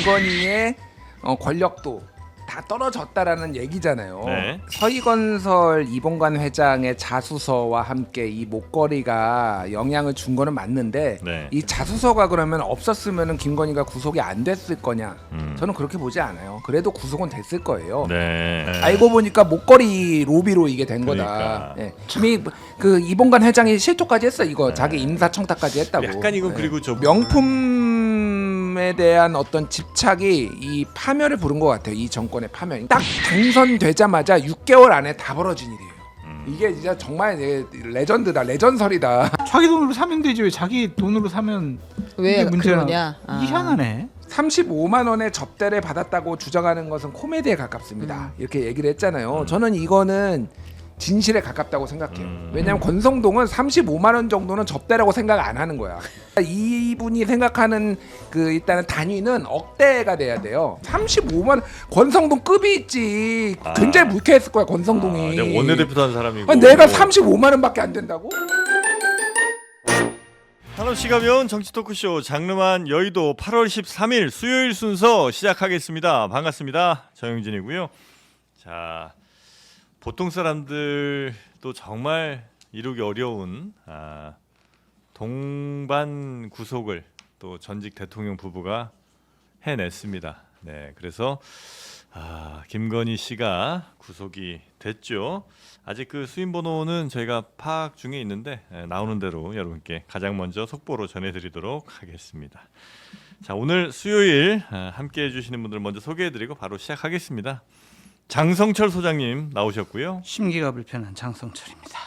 김건희의 권력도 다 떨어졌다라는 얘기잖아요. 네. 서희건설 이봉관 회장의 자수서와 함께 이 목걸이가 영향을 준 거는 맞는데 네. 이 자수서가 그러면 없었으면 김건희가 구속이 안 됐을 거냐? 저는 그렇게 보지 않아요. 그래도 구속은 됐을 거예요. 네. 알고 보니까 목걸이 로비로 이게 된 거다. 그러니까. 예. 이미 그 이봉관 회장이 실토까지 했어. 이거 자기 임사청탁까지 했다고. 약간 이건 그리고 좀 명품에 대한 어떤 집착이 이 파멸을 부른 것 같아요. 이 정권의 파멸. 딱 당선되자마자 6개월 안에 다 벌어진 일이에요. 이게 진짜 정말 레전드다, 레전설이다. 자기 돈으로 사면 되지 왜 자기 돈으로 사면 왜 이게 문제나? 그러냐? 이게 희한하네. 35만 원의 접대를 받았다고 주장하는 것은 코미디에 가깝습니다. 이렇게 얘기를 했잖아요. 저는 이거는 진실에 가깝다고 생각해요. 왜냐하면 권성동은 35만 원 정도는 접대라고 생각 안 하는 거야. 이분이 생각하는 그 일단은 단위는 억대가 돼야 돼요. 35만 원 권성동 급이 있지. 굉장히 불쾌했을 거야 권성동이. 내가 원내대표도 한 사람이고. 아니, 내가 35만 원밖에 안 된다고? 한없이가 면 정치 토크쇼 장르만 여의도 8월 13일 수요일 순서 시작하겠습니다. 반갑습니다. 정영진이고요. 자, 보통 사람들도 정말 이루기 어려운 동반 구속을 또 전직 대통령 부부가 해냈습니다. 네, 그래서 김건희 씨가 구속이 됐죠. 아직 그 수임 번호는 저희가 파악 중에 있는데 나오는 대로 여러분께 가장 먼저 속보로 전해드리도록 하겠습니다. 자, 오늘 수요일 함께해 주시는 분들 먼저 소개해드리고 바로 시작하겠습니다. 장성철 소장님 나오셨고요. 심기가 불편한 장성철입니다.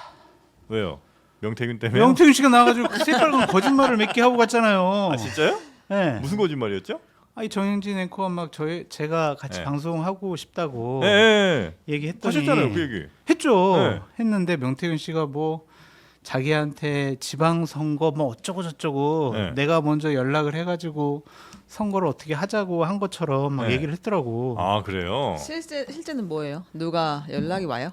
왜요? 명태균 때문에? 명태균 씨가 나와가지고 그 새빨간 거짓말을 몇 개 하고 갔잖아요. 아, 진짜요? 네. 무슨 거짓말이었죠? 아니 정영진 앵커가 막 제가 같이 네. 방송하고 싶다고 네. 얘기했더니 하셨잖아요, 그 얘기. 했죠. 네. 했는데 명태균 씨가 뭐 자기한테 지방선거 뭐 어쩌고 저쩌고 네. 내가 먼저 연락을 해가지고 선거를 어떻게 하자고 한 것처럼 막 네. 얘기를 했더라고. 아, 그래요? 실제는 뭐예요? 누가 연락이 와요?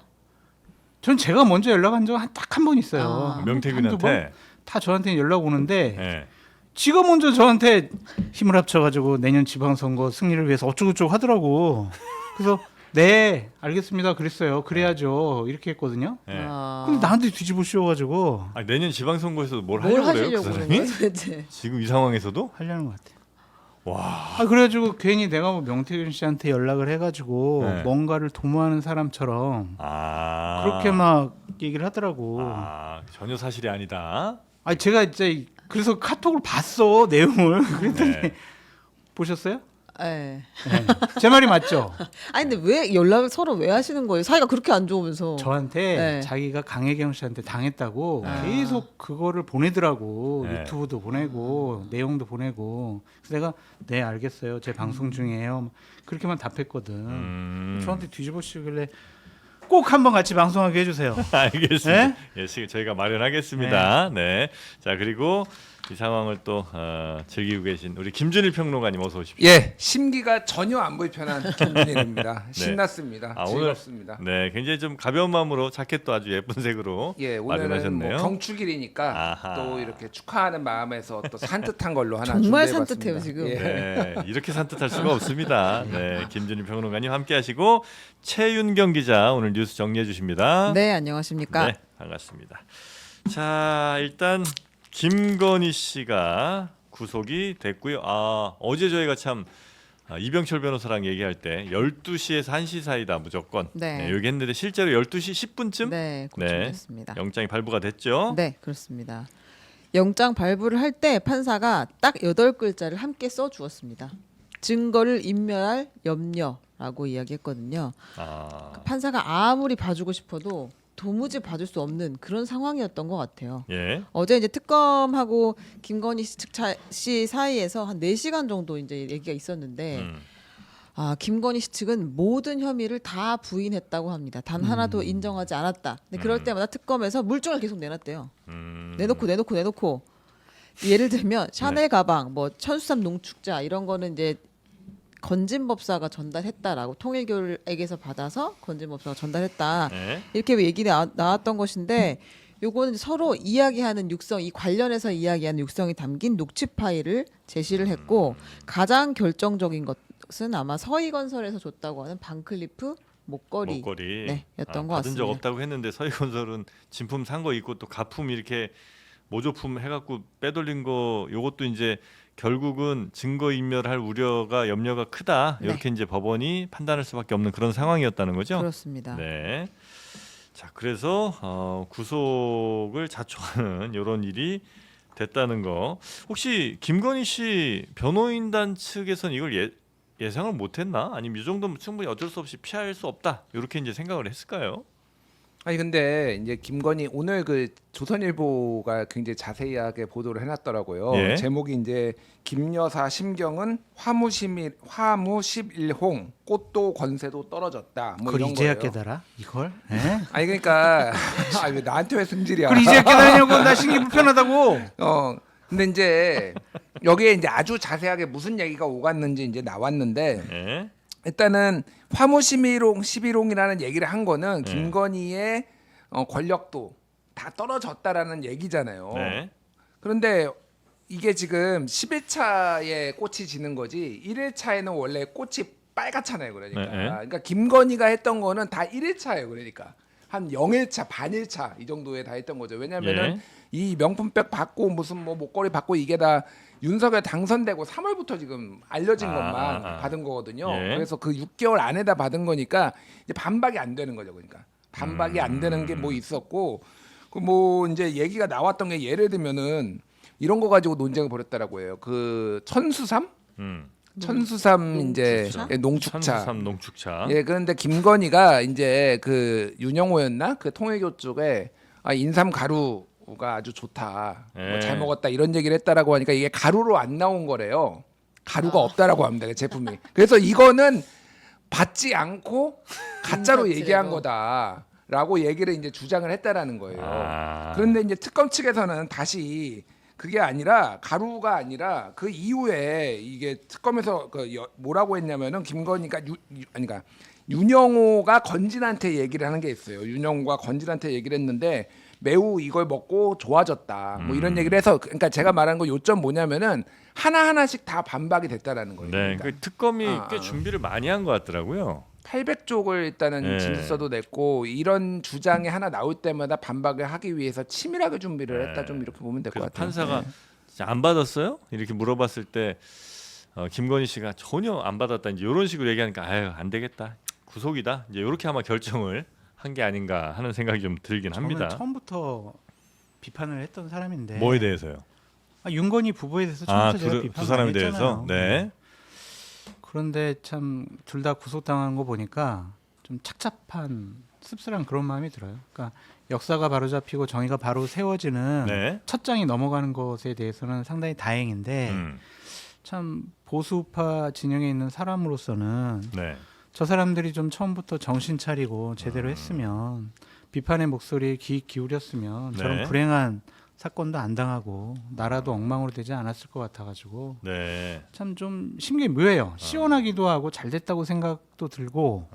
전 제가 먼저 연락한 적 딱 한 번 있어요. 아. 한두 번? 명태균한테. 다 저한테 연락 오는데 네. 지가 먼저 저한테 힘을 합쳐가지고 내년 지방선거 승리를 위해서 어쩌고저쩌고 하더라고. 그래서 네 알겠습니다 그랬어요. 그래야죠 이렇게 했거든요. 네. 근데 나한테 뒤집어 씌워가지고 아니, 내년 지방선거에서 뭘 뭘 하려고 그래요, 하시려고 그 그러는 사람이? 거예요 도대체? 지금 이 상황에서도? 하려는 것 같아요. 와. 그래가지고 괜히 내가 뭐 명태균 씨한테 연락을 해가지고 네. 뭔가를 도모하는 사람처럼 그렇게 막 얘기를 하더라고. 전혀 사실이 아니다. 아니 제가 이제 그래서 카톡을 봤어 내용을. 그랬더니 네. 보셨어요? 네. 네. 제 말이 맞죠? 아니 근데 왜 연락을 서로 왜 하시는 거예요? 사이가 그렇게 안 좋으면서. 저한테 네. 자기가 강혜경 씨한테 당했다고 아. 계속 그거를 보내더라고. 네. 유튜브도 보내고 내용도 보내고. 그래서 내가 네 알겠어요. 제 방송 중이에요. 그렇게만 답했거든. 저한테 뒤집어 씌우길래 꼭 한번 같이 방송하게 해주세요. 알겠습니다. 네? 예, 저희가 마련하겠습니다. 네. 자, 그리고 이 상황을 또 즐기고 계신 우리 김준일 평론가님 어서 오십시오. 예, 심기가 전혀 안 불편한 김준일입니다. 네. 신났습니다. 오늘 즐겁습니다. 네, 굉장히 좀 가벼운 마음으로 자켓도 아주 예쁜 색으로 예, 오늘은 마련하셨네요. 뭐 경축일이니까 아하. 또 이렇게 축하하는 마음에서 또 산뜻한 걸로 하나 정말 준비해봤습니다. 산뜻해요, 지금. 예. 네, 이렇게 산뜻할 수가 없습니다. 네, 김준일 평론가님 함께하시고 최윤경 기자 오늘 뉴스 정리해 주십니다. 네 안녕하십니까? 네, 반갑습니다. 자, 일단 김건희 씨가 구속이 됐고요. 어제 저희가 참 이병철 변호사랑 얘기할 때 12시에서 1시 사이다 무조건 네. 여기 했는데 실제로 12시 10분쯤 네 고침됐습니다. 영장이 발부가 됐죠. 네 그렇습니다. 영장 발부를 할 때 판사가 딱 8글자를 함께 써 주었습니다. 증거를 인멸할 염려라고 이야기했거든요. 판사가 아무리 봐주고 싶어도 도무지 봐줄 수 없는 그런 상황이었던 것 같아요. 예. 어제 이제 특검하고 김건희 씨 사이에서 한 4시간 정도 이제 얘기가 있었는데 김건희 씨 측은 모든 혐의를 다 부인했다고 합니다. 단 하나도 인정하지 않았다. 근데 그럴 때마다 특검에서 물증을 계속 내놨대요. 내놓고 예를 들면 샤넬 가방, 뭐 천수삼 농축자 이런 거는 이제 건진법사가 전달했다라고 통일교에게서 받아서 건진법사가 전달했다. 네. 이렇게 얘기 나왔던 것인데 요거는 서로 이야기하는 육성, 이 관련해서 이야기하는 육성이 담긴 녹취 파일을 제시를 했고 가장 결정적인 것은 아마 서희건설에서 줬다고 하는 반클리프 목걸이. 네, 였던 것 받은 적 같습니다. 없다고 했는데 서희건설은 진품 산 거 있고 또 가품 이렇게 모조품 해갖고 빼돌린 거 요것도 이제 결국은 증거 인멸할 우려가 염려가 크다 네. 이렇게 이제 법원이 판단할 수밖에 없는 그런 상황이었다는 거죠. 그렇습니다. 네. 자 그래서 구속을 자초하는 이런 일이 됐다는 거. 혹시 김건희 씨 변호인단 측에서는 이걸 예상을 못했나? 아니면 이 정도면 충분히 어쩔 수 없이 피할 수 없다 이렇게 이제 생각을 했을까요? 아니 근데 이제 김건희 오늘 그 조선일보가 굉장히 자세하게 보도를 해놨더라고요. 예. 제목이 이제 김여사 심경은 화무 11홍 꽃도 권세도 떨어졌다. 뭐 그걸 이런 이제야 거예요. 깨달아? 이걸? 아니 그러니까 아니 왜 나한테 왜 승질이야? 그걸 이제야 깨달으냐고. 나 신기 불편하다고. 근데 이제 여기에 이제 아주 자세하게 무슨 얘기가 오갔는지 이제 나왔는데 예. 일단은 화무 11홍이라는 얘기를 한 거는 네. 김건희의 권력도 다 떨어졌다라는 얘기잖아요. 네. 그런데 이게 지금 10일차에 꽃이 지는 거지 1일차에는 원래 꽃이 빨갛잖아요. 그러니까. 네, 네. 그러니까 김건희가 했던 거는 다 1일차예요. 그러니까 한 0일차, 반일차 이 정도에 다 했던 거죠. 왜냐면은 예. 이 명품백 받고 무슨 뭐 목걸이 받고 이게 다 윤석열 당선되고 3월부터 지금 알려진 것만 받은 거거든요. 예. 그래서 그 6개월 안에다 받은 거니까 이제 반박이 안 되는 거죠. 그러니까 반박이 안 되는 게 뭐 있었고 그 뭐 이제 얘기가 나왔던 게 예를 들면은 이런 거 가지고 논쟁을 벌였다라고 해요. 그 천수삼 이제 농축차? 농축차. 천수삼 농축차. 예, 그런데 김건희가 이제 그 윤영호였나 그 통일교 쪽에 인삼 가루가 아주 좋다, 예. 뭐 잘 먹었다 이런 얘기를 했다라고 하니까 이게 가루로 안 나온 거래요. 가루가 없다라고 합니다. 그 제품이. 그래서 이거는 받지 않고 가짜로 인사죄로. 얘기한 거다라고 얘기를 이제 주장을 했다라는 거예요. 아. 그런데 이제 특검 측에서는 다시 그게 아니라 가루가 아니라 그 이후에 이게 특검에서 뭐라고 했냐면은 김건희가 그러니까 윤영호가 건진한테 얘기를 하는 게 있어요. 윤영호가 건진한테 얘기를 했는데 매우 이걸 먹고 좋아졌다. 뭐 이런 얘기를 해서 그러니까 제가 말한 거 요점 뭐냐면은 하나하나씩 다 반박이 됐다라는 거예요. 네, 그러니까. 그 특검이 아, 꽤 준비를 많이 한 것 같더라고요. 800쪽을 일단은 네. 진술서도 냈고 이런 주장이 하나 나올 때마다 반박을 하기 위해서 치밀하게 준비를 했다 좀 이렇게 보면 될 것 그래서 같아요. 판사가 네. 진짜 안 받았어요? 이렇게 물어봤을 때 김건희 씨가 전혀 안 받았다. 이제 이런 식으로 얘기하니까 아유 안 되겠다. 구속이다. 이제 이렇게 아마 결정을 한 게 아닌가 하는 생각이 좀 들긴 합니다. 저는 처음부터 비판을 했던 사람인데. 뭐에 대해서요? 윤건희 부부에 대해서 처음부터 제가 두 비판을 사람에 많이 대해서. 했잖아요. 네. 그런데 참 둘 다 구속당한 거 보니까 좀 착잡한 씁쓸한 그런 마음이 들어요. 그러니까 역사가 바로 잡히고 정의가 바로 세워지는 네. 첫 장이 넘어가는 것에 대해서는 상당히 다행인데 참 보수파 진영에 있는 사람으로서는 네. 저 사람들이 좀 처음부터 정신 차리고 제대로 했으면 비판의 목소리에 귀 기울였으면 네. 저런 불행한 사건도 안 당하고 나라도 엉망으로 되지 않았을 것 같아가지고 네. 참 좀 심경이 묘해요. 시원하기도 하고 잘 됐다고 생각도 들고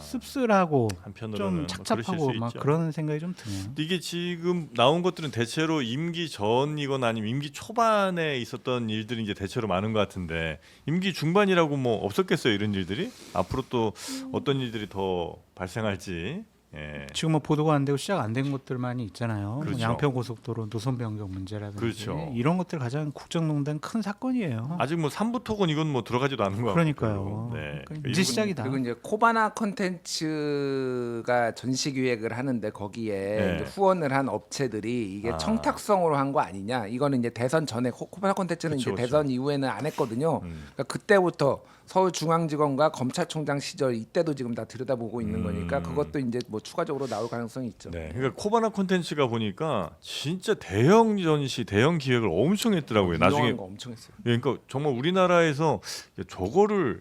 씁쓸하고 한편으로는 좀 뭐 착잡하고 그러실 수 막 있죠. 그런 생각이 좀 드네요. 근데 이게 지금 나온 것들은 대체로 임기 전이거나 아니면 임기 초반에 있었던 일들이 이제 대체로 많은 것 같은데 임기 중반이라고 뭐 없었겠어요 이런 일들이 앞으로 또 어떤 일들이 더 발생할지. 예. 지금 뭐 보도가 안 되고 시작 안 된 것들 많이 있잖아요. 뭐 그렇죠. 양평 고속도로 노선 변경 문제라든지 그렇죠. 이런 것들 가장 국정농단 큰 사건이에요. 아직 뭐 3부 톡은 이건 뭐 들어가지도 않은 것 그러니까요. 같고. 네. 그러니까 이제 시작이다. 그리고 이제 코바나 콘텐츠가 전시 기획을 하는데 거기에 네. 이제 후원을 한 업체들이 이게 청탁성으로 한 거 아니냐. 이거는 이제 대선 전에 코바나 콘텐츠는 그쵸, 이제 그쵸. 대선 이후에는 안 했거든요. 그러니까 그때부터 서울중앙지검과 검찰총장 시절 이때도 지금 다 들여다보고 있는 거니까 그것도 이제 뭐 추가적으로 나올 가능성이 있죠. 네. 그러니까 코바나 콘텐츠가 보니까 진짜 대형 전시, 대형 기획을 엄청 했더라고요. 나중에 유명한 거 엄청 했어요. 그러니까 정말 우리나라에서 저거를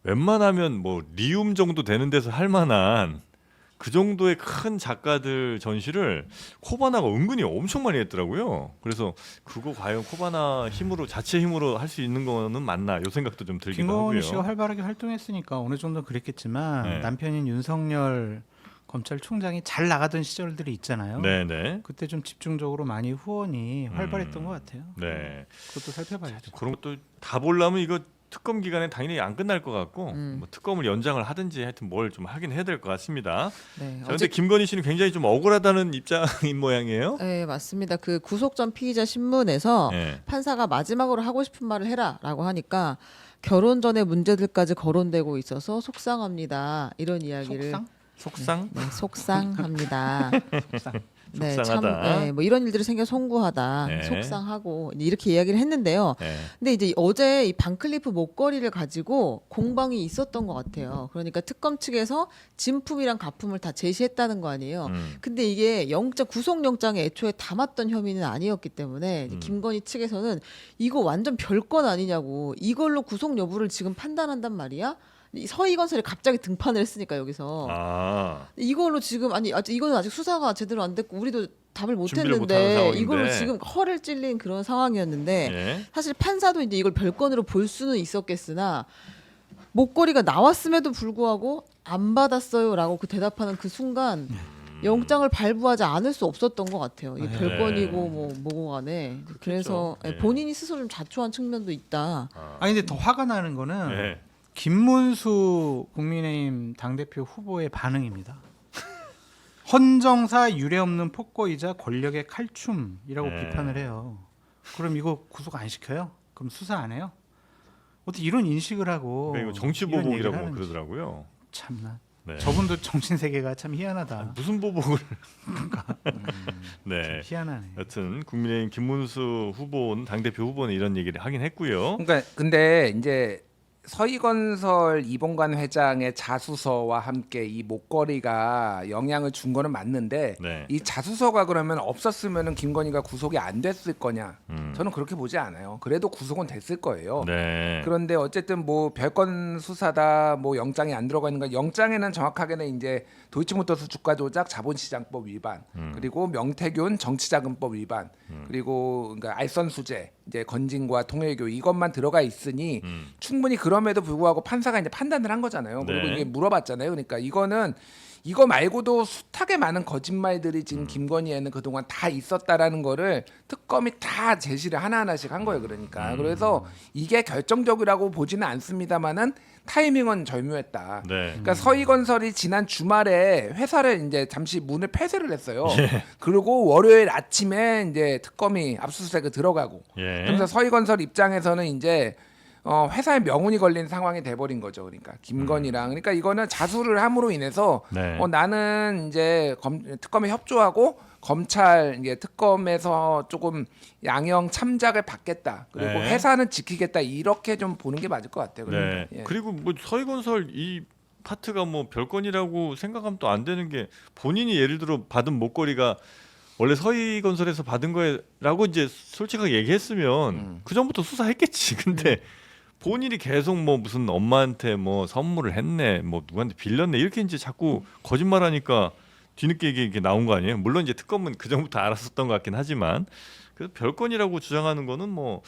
웬만하면 뭐 리움 정도 되는 데서 할 만한 그 정도의 큰 작가들 전시를 코바나가 은근히 엄청 많이 했더라고요. 그래서 그거 과연 코바나 힘으로 자체 힘으로 할 수 있는 거는 맞나? 요 생각도 좀 들기도 하고요. 김건희 씨가 활발하게 활동했으니까 어느 정도 그랬겠지만 네. 남편인 윤석열 검찰총장이 잘 나가던 시절들이 있잖아요. 네네. 그때 좀 집중적으로 많이 후원이 활발했던 것 같아요. 네. 그것도 살펴봐야죠. 그런 것도 다 보려면 이거 특검 기간에 당연히 안 끝날 것 같고 뭐 특검을 연장을 하든지 하여튼 뭘 좀 하긴 해야 될 것 같습니다. 네. 자, 근데 김건희 씨는 굉장히 좀 억울하다는 입장인 모양이에요. 네, 맞습니다. 그 구속 전 피의자 신문에서 네. 판사가 마지막으로 하고 싶은 말을 해라라고 하니까 결혼 전에 문제들까지 거론되고 있어서 속상합니다. 이런 이야기를 속상? 속상? 네, 속상합니다. 속상. 네, 속상하다. 네, 뭐 이런 일들이 생겨 송구하다, 네. 속상하고 이렇게 이야기를 했는데요. 네. 근데 이제 어제 이 반클리프 목걸이를 가지고 공방이 있었던 것 같아요. 그러니까 특검 측에서 진품이랑 가품을 다 제시했다는 거 아니에요. 근데 이게 구속영장에 애초에 담았던 혐의는 아니었기 때문에 이제 김건희 측에서는 이거 완전 별건 아니냐고, 이걸로 구속 여부를 지금 판단한단 말이야. 이 서희건설이 갑자기 등판을 했으니까 여기서 아. 이걸로 지금 이거는 아직 수사가 제대로 안 됐고 우리도 답을 못 준비를 못하는 했는데 상황인데. 이걸로 지금 허를 찔린 그런 상황이었는데 예. 사실 판사도 이제 이걸 별건으로 볼 수는 있었겠으나 목걸이가 나왔음에도 불구하고 안 받았어요라고 그 대답하는 그 순간 영장을 발부하지 않을 수 없었던 것 같아요. 이게 네. 별건이고 뭐고 간에. 그래서 네. 본인이 스스로 좀 자초한 측면도 있다. 아니 근데 더 화가 나는 거는 네. 김문수 국민의힘 당대표 후보의 반응입니다. 헌정사 유례없는 폭거이자 권력의 칼춤이라고 네. 비판을 해요. 그럼 이거 구속 안 시켜요? 그럼 수사 안 해요? 어떻게 이런 인식을 하고 그러니까 이거 정치 이런 얘기를 보복이라고 하는지. 그러더라고요. 참나. 네. 저분도 정신 세계가 참 희한하다. 무슨 보복을? 네. 희한하네. 여튼 국민의힘 김문수 후보는 당대표 후보는 이런 얘기를 하긴 했고요. 그러니까 근데 이제 서희건설 이봉관 회장의 자수서와 함께 이 목걸이가 영향을 준 거는 맞는데 네. 이 자수서가 그러면 없었으면은 김건희가 구속이 안 됐을 거냐? 저는 그렇게 보지 않아요. 그래도 구속은 됐을 거예요. 네. 그런데 어쨌든 뭐 별건 수사다, 뭐 영장이 안 들어가 있는 거, 영장에는 정확하게는 이제 도이치모터스 주가 조작 자본시장법 위반, 그리고 명태균 정치자금법 위반, 그리고 그러니까 알선수재, 이제 건진과 통일교 이것만 들어가 있으니 충분히 그럼에도 불구하고 판사가 이제 판단을 한 거잖아요. 그리고 네. 이게 물어봤잖아요. 그러니까 이거는 이거 말고도 숱하게 많은 거짓말들이 지금 김건희에는 그동안 다 있었다라는 거를 특검이 다 제시를 하나하나씩 한 거예요. 그러니까 그래서 이게 결정적이라고 보지는 않습니다만은 타이밍은 절묘했다. 네. 그러니까 서희건설이 지난 주말에 회사를 이제 잠시 문을 폐쇄를 했어요. 예. 그리고 월요일 아침에 이제 특검이 압수수색을 들어가고. 예. 그래서 서희건설 입장에서는 이제 회사에 명운이 걸린 상황이 돼버린 거죠. 그러니까 김건희랑 그러니까 이거는 자수를 함으로 인해서 네. 나는 이제 특검에 협조하고 검찰 이게 특검에서 조금 양형 참작을 받겠다. 그리고 네. 회사는 지키겠다. 이렇게 좀 보는 게 맞을 것 같아요. 네. 그러니까. 예. 그리고 뭐 서희건설 이 파트가 뭐 별건이라고 생각하면 또 안 되는 게 본인이 예를 들어 받은 목걸이가 원래 서희건설에서 받은 거라고 이제 솔직하게 얘기했으면 그 전부터 수사했겠지. 근데 본인이 계속 뭐 무슨 엄마한테 뭐 선물을 했네, 뭐 누구한테 빌렸네 이렇게 이제 자꾸 거짓말하니까 뒤늦게 이게 나온 거 아니에요? 물론 이제 특검은 그 전부터 알았었던 것 같긴 하지만 그래서 별건이라고 주장하는 거는 뭐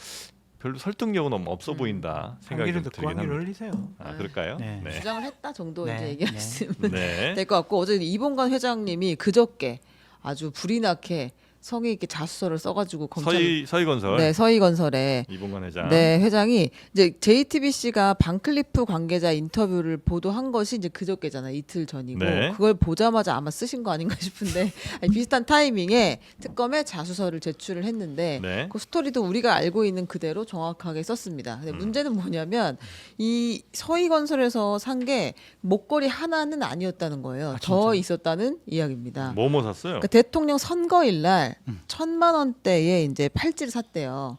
별로 설득력은 없어 보인다 생각이 한기를 좀 듣고 들긴 한기를 합니다. 흘리세요. 아 그럴까요? 네. 네. 주장을 했다 정도 네, 이제 얘기하시면 네. 될 것 같고 어제 이봉관 회장님이 그저께 아주 불이 나게 성의 있게 자수서를 써가지고 검찰 서희건설 네 서희건설에 이봉관 회장. 네 회장이 이제 JTBC가 반클리프 관계자 인터뷰를 보도한 것이 이제 그저께잖아요. 이틀 전이고 네. 그걸 보자마자 아마 쓰신 거 아닌가 싶은데 아니, 비슷한 타이밍에 특검에 자수서를 제출을 했는데 네. 그 스토리도 우리가 알고 있는 그대로 정확하게 썼습니다. 근데 문제는 뭐냐면 이 서희건설에서 산 게 목걸이 하나는 아니었다는 거예요. 더 있었다는 이야기입니다. 뭐뭐 샀어요? 그러니까 대통령 선거일 날 1,000만 원대에 이제 팔찌를 샀대요.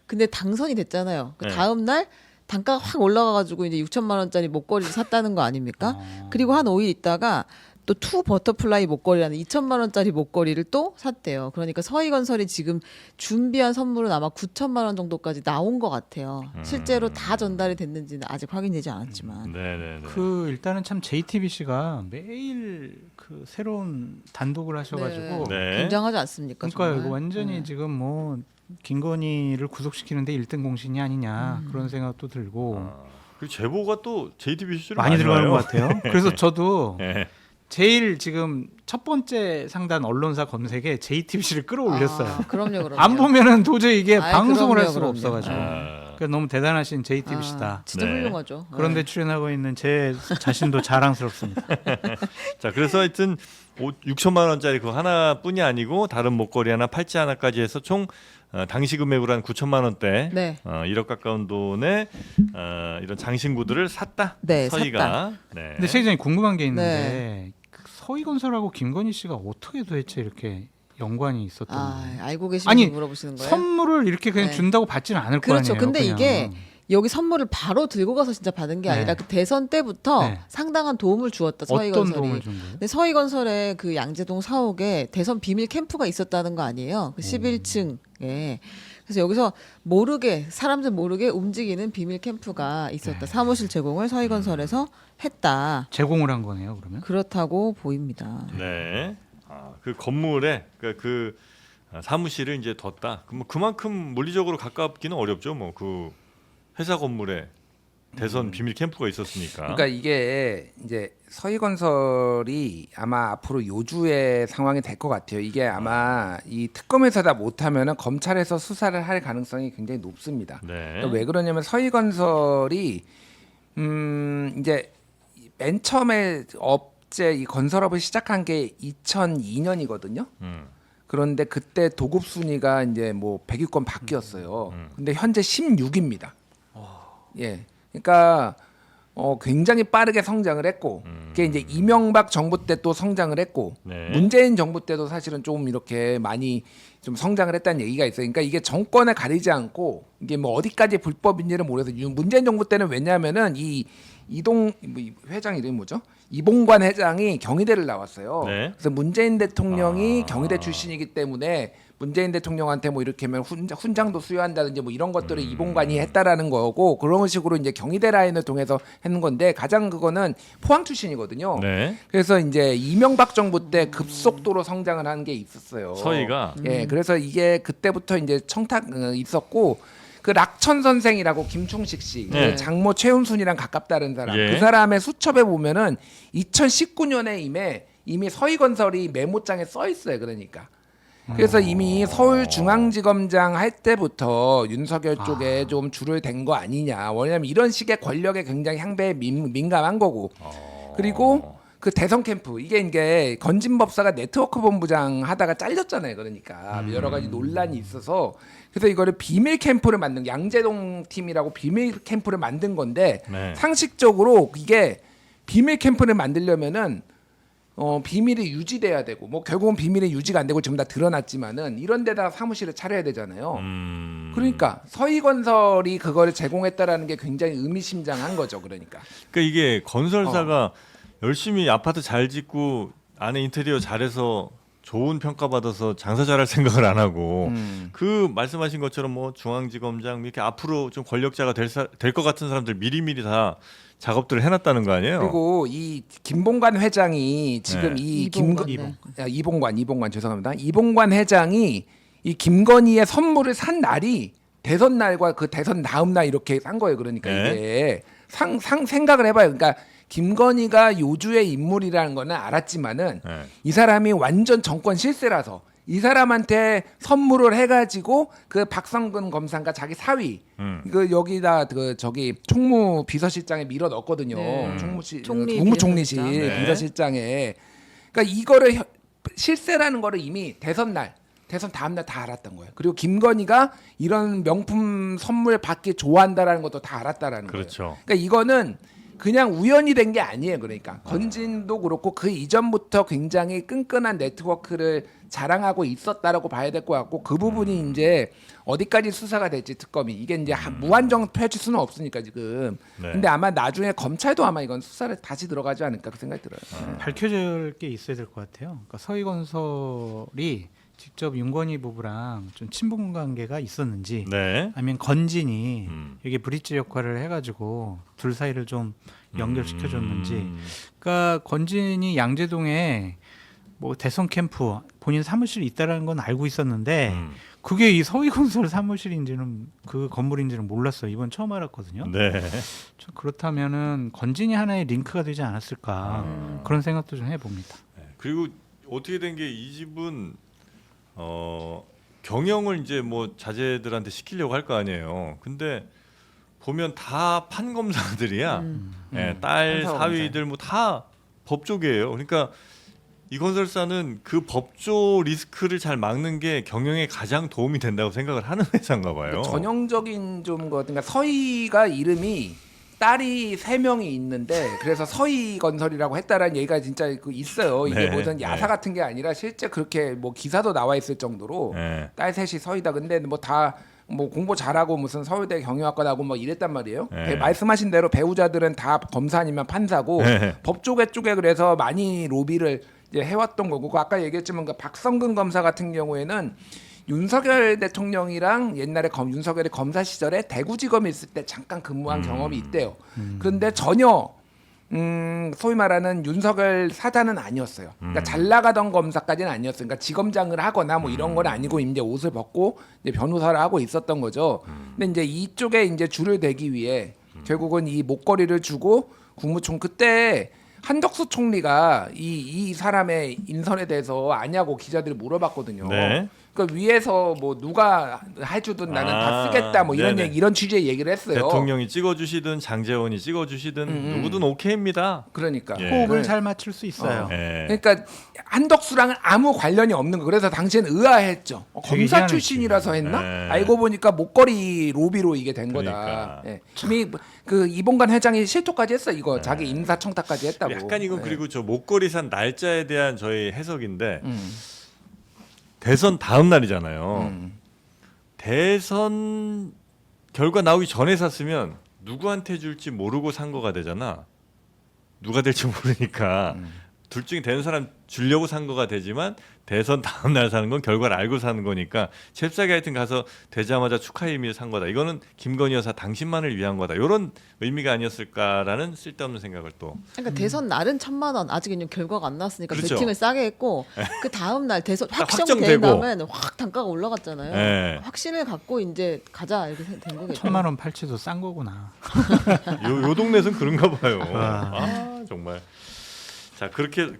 근데 당선이 됐잖아요. 그 네. 다음 날 단가가 확 올라가가지고 이제 6천만 원짜리 목걸이를 샀다는 거 아닙니까? 그리고 한 5일 있다가 또 투 버터플라이 목걸이라는 2천만 원짜리 목걸이를 또 샀대요. 그러니까 서희건설이 지금 준비한 선물은 아마 9천만 원 정도까지 나온 것 같아요. 실제로 다 전달이 됐는지는 아직 확인되지 않았지만. 네네네. 그 일단은 참 JTBC가 매일 그 새로운 단독을 하셔가지고 네. 굉장하지 않습니까? 그러니까 정말? 이거 완전히 네. 지금 뭐 김건희를 구속시키는데 1등 공신이 아니냐 그런 생각도 들고 그리고 제보가 또 JTBC로 많이 들어가는 것 같아요. 그래서 저도 네. 제일 지금 첫 번째 상단 언론사 검색에 JTBC를 끌어올렸어요. 그럼요. 안 보면은 도저히 이게 아이, 방송을 그럼요, 할 수가 그럼요. 없어가지고. 아, 그래서 너무 대단하신 JTBC다. 진짜 네. 훌륭하죠. 그런데 출연하고 있는 제 자신도 자랑스럽습니다. 자, 그래서 하여튼 6천만 원짜리 그 하나뿐이 아니고 다른 목걸이 하나, 팔찌 하나까지 해서 총 당시 금액으로 한 9천만 원대, 네. 1억 가까운 돈의 이런 장신구들을 샀다. 네, 서희가. 네. 근데 세기장이 궁금한 게 있는데 그 서희건설하고 김건희 씨가 어떻게 도대체 이렇게 연관이 있었던 거예요? 알고 계시는 아니, 분 물어보시는 거예요? 선물을 이렇게 그냥 네. 준다고 받지는 않을 거 그렇죠. 아니에요. 근데 그냥. 이게 여기 선물을 바로 들고 가서 진짜 받은 게 네. 아니라 그 대선 때부터 네. 상당한 도움을 주었다. 어떤 서희건설이. 도움을 준 거예요? 근데 서희건설에 그 양재동 사옥에 대선 비밀 캠프가 있었다는 거 아니에요? 그 11층에. 그래서 여기서 모르게 사람들 모르게 움직이는 비밀 캠프가 있었다. 사무실 제공을 서희건설에서 했다. 제공을 한 거네요, 그러면? 그렇다고 보입니다. 네. 그 건물에 그 사무실을 이제 뒀다. 그럼 그만큼 물리적으로 가깝기는 어렵죠. 뭐 그 회사 건물에 대선 비밀 캠프가 있었으니까. 그러니까 이게 이제 서희건설이 아마 앞으로 요주의 상황이 될 것 같아요. 이게 아마 이 특검에서 다 못하면은 검찰에서 수사를 할 가능성이 굉장히 높습니다. 네. 그러니까 왜 그러냐면 서희건설이 이제 맨 처음에 업체 이 건설업을 시작한 게 2002년이거든요. 그런데 그때 도급 순위가 이제 뭐 100위권 바뀌었어요. 근데 현재 16위입니다. 예. 그러니까 굉장히 빠르게 성장을 했고 그게 이제 이명박 정부 때 또 성장을 했고 네. 문재인 정부 때도 사실은 좀 이렇게 많이 좀 성장을 했다는 얘기가 있어요. 그러니까 이게 정권에 가리지 않고 이게 뭐 어디까지 불법인지를 모르겠어요. 문재인 정부 때는 왜냐하면은 이 이동 회장 이름이 뭐죠? 이봉관 회장이 경희대를 나왔어요. 네. 그래서 문재인 대통령이 경희대 출신이기 때문에 문재인 대통령한테 뭐 이렇게 하면 훈장도 수여한다든지 뭐 이런 것들을 이봉관이 했다라는 거고 그런 식으로 이제 경희대 라인을 통해서 했는 건데 가장 그거는 포항 출신이거든요. 네. 그래서 이제 이명박 정부 때 급속도로 성장을 한 게 있었어요. 서희가 예, 그래서 이게 그때부터 이제 청탁 있었고 그 락천 선생이라고 김충식 씨, 네. 그 장모 최은순이랑 가깝다는 사람, 예. 그 사람의 수첩에 보면은 2019년에 이미 서희건설이 메모장에 써 있어요. 그러니까. 그래서 이미 서울중앙지검장 할 때부터 윤석열 쪽에 좀 줄을 댄 거 아니냐. 왜냐하면 이런 식의 권력에 굉장히 향배에 민감한 거고. 그리고 그 대선 캠프 이게 건진법사가 네트워크 본부장 하다가 잘렸잖아요. 그러니까 여러 가지 논란이 있어서 그래서 이거를 비밀 캠프를 만든 양재동 팀이라고 비밀 캠프를 만든 건데 네. 상식적으로 이게 비밀 캠프를 만들려면은 비밀이 유지돼야 되고 뭐 결국은 비밀이 유지가 안 되고 지금 다 드러났지만은 이런 데다가 사무실을 차려야 되잖아요. 그러니까 서희건설이 그거를 제공했다라는 게 굉장히 의미심장한 거죠. 그러니까. 그러니까 이게 건설사가 열심히 아파트 잘 짓고 안에 인테리어 잘해서 좋은 평가 받아서 장사 잘할 생각을 안 하고 그 말씀하신 것처럼 뭐 중앙지검장 이렇게 앞으로 좀 권력자가 될 것 같은 사람들 미리미리 다 작업들을 해놨다는 거 아니에요? 그리고 이 김봉관 회장이 지금 네. 이 이봉관 죄송합니다. 이봉관 회장이 이 김건희의 선물을 산 날이 대선 날과 그 대선 다음 날 이렇게 산 거예요. 그러니까 네. 이게 생각을 해봐요. 그러니까 김건희가 요주의 인물이라는 거는 알았지만은 네. 이 사람이 완전 정권 실세라서 이 사람한테 선물을 해가지고 그 박성근 검사가 자기 사위 그 여기다 그 저기 총무 비서실장에 밀어 넣었거든요. 네. 국무총리실 네. 비서실장에. 그러니까 이거를 실세라는 거를 이미 대선 다음 날 다 알았던 거예요. 그리고 김건희가 이런 명품 선물 받기 좋아한다라는 것도 다 알았다라는 거예요. 그렇죠. 그러니까 이거는 그냥 우연이 된 게 아니에요. 그러니까 건진도 그렇고 그 이전부터 굉장히 끈끈한 네트워크를 자랑하고 있었다라고 봐야 될 것 같고 그 부분이 이제 어디까지 수사가 될지 특검이 이게 이제 무한정 펼칠 수는 없으니까 지금. 네. 근데 아마 나중에 검찰도 아마 이건 수사를 다시 들어가지 않을까 그 생각이 들어요. 밝혀질 게 있어야 될 것 같아요. 그러니까 서희건설이 직접 윤건희 부부랑 좀 친분 관계가 있었는지 네. 아니면 건진이 이게 브릿지 역할을 해가지고 둘 사이를 좀 연결시켜줬는지. 그러니까 건진이 양재동에 뭐 대선 캠프 본인 사무실이 있다라는 건 알고 있었는데 그게 이 서희건설 사무실인지는 그 건물인지는 몰랐어요. 이번 처음 알았거든요. 네. 그렇다면은 건진이 하나의 링크가 되지 않았을까 그런 생각도 좀 해봅니다. 그리고 어떻게 된 게 이 집은 경영을 이제 뭐 자제들한테 시키려고 할 거 아니에요. 근데 보면 다 판검사들이야. 딸 판사 사위들 뭐 다 법조계예요. 그러니까 이 건설사는 그 법조 리스크를 잘 막는 게 경영에 가장 도움이 된다고 생각을 하는 회사인가 봐요. 그러니까 전형적인 좀 그러니까 서희가 이름이 딸이 3명이 있는데 그래서 서희건설이라고 했다라는 얘기가 진짜 그 있어요. 이게 네, 무슨 야사 네. 같은 게 아니라 실제 그렇게 뭐 기사도 나와 있을 정도로 네. 딸 셋이 서희다. 근데 뭐 다 뭐 공부 잘하고 무슨 서울대 경영학과 나고 뭐 이랬단 말이에요. 네. 말씀하신 대로 배우자들은 다 검사 아니면 판사고 네. 법조계 쪽에 그래서 많이 로비를 이제 해왔던 거고 아까 얘기했지만 그 박성근 검사 같은 경우에는 윤석열 대통령이랑 옛날에 윤석열이 검사 시절에 대구지검에 있을 때 잠깐 근무한 경험이 있대요. 그런데 전혀 소위 말하는 윤석열 사단은 아니었어요. 그러니까 잘 나가던 검사까지는 아니었어요. 그러니까 지검장을 하거나 뭐 이런 건 아니고 이제 옷을 벗고 이제 변호사를 하고 있었던 거죠. 근데 이제 이쪽에 이제 줄을 대기 위해 결국은 이 목걸이를 주고 국무총 그때 한덕수 총리가 이 사람의 인선에 대해서 아냐고 기자들이 물어봤거든요. 네. 그러니까 위에서 뭐 누가 해주든 나는 다 쓰겠다 뭐 이런 네네. 얘기 이런 취지의 얘기를 했어요. 대통령이 찍어주시든 장재원이 찍어주시든 누구든 오케이입니다. 그러니까 예. 호흡을 네. 잘 맞출 수 있어요. 네. 그러니까 한덕수랑은 아무 관련이 없는 거. 그래서 당시에는 의아했죠. 되게 검사 희한했지. 출신이라서 했나? 네. 알고 보니까 목걸이 로비로 이게 된 그러니까. 거다. 예. 이미 그 이봉관 회장이 실토까지 했어 이거. 자기 인사청탁까지 했다고. 약간 이건 예. 그리고 저 목걸이 산 날짜에 대한 저희 해석인데 대선 다음 날이잖아요. 대선 결과 나오기 전에 샀으면 누구한테 줄지 모르고 산 거가 되잖아. 누가 될지 모르니까 둘 중에 되는 사람 주려고 산 거가 되지만 대선 다음 날 사는 건 결과를 알고 사는 거니까 잽싸게 하여튼 가서 되자마자 축하의 의미를 산 거다. 이거는 김건희 여사 당신만을 위한 거다. 이런 의미가 아니었을까라는 쓸데없는 생각을 또. 그러니까 대선 날은 1,000만 원 아직은 결과가 안 나왔으니까 그렇죠. 베팅을 싸게 했고 그 다음 날 대선 딱 확정된 확정되고. 다음에는 확 단가가 올라갔잖아요. 네. 확신을 갖고 이제 가자 이렇게 된 거겠죠. 1,000만 원 팔치도 싼 거구나. 요 동네에서는 그런가 봐요. 아. 아 정말. 자 그렇게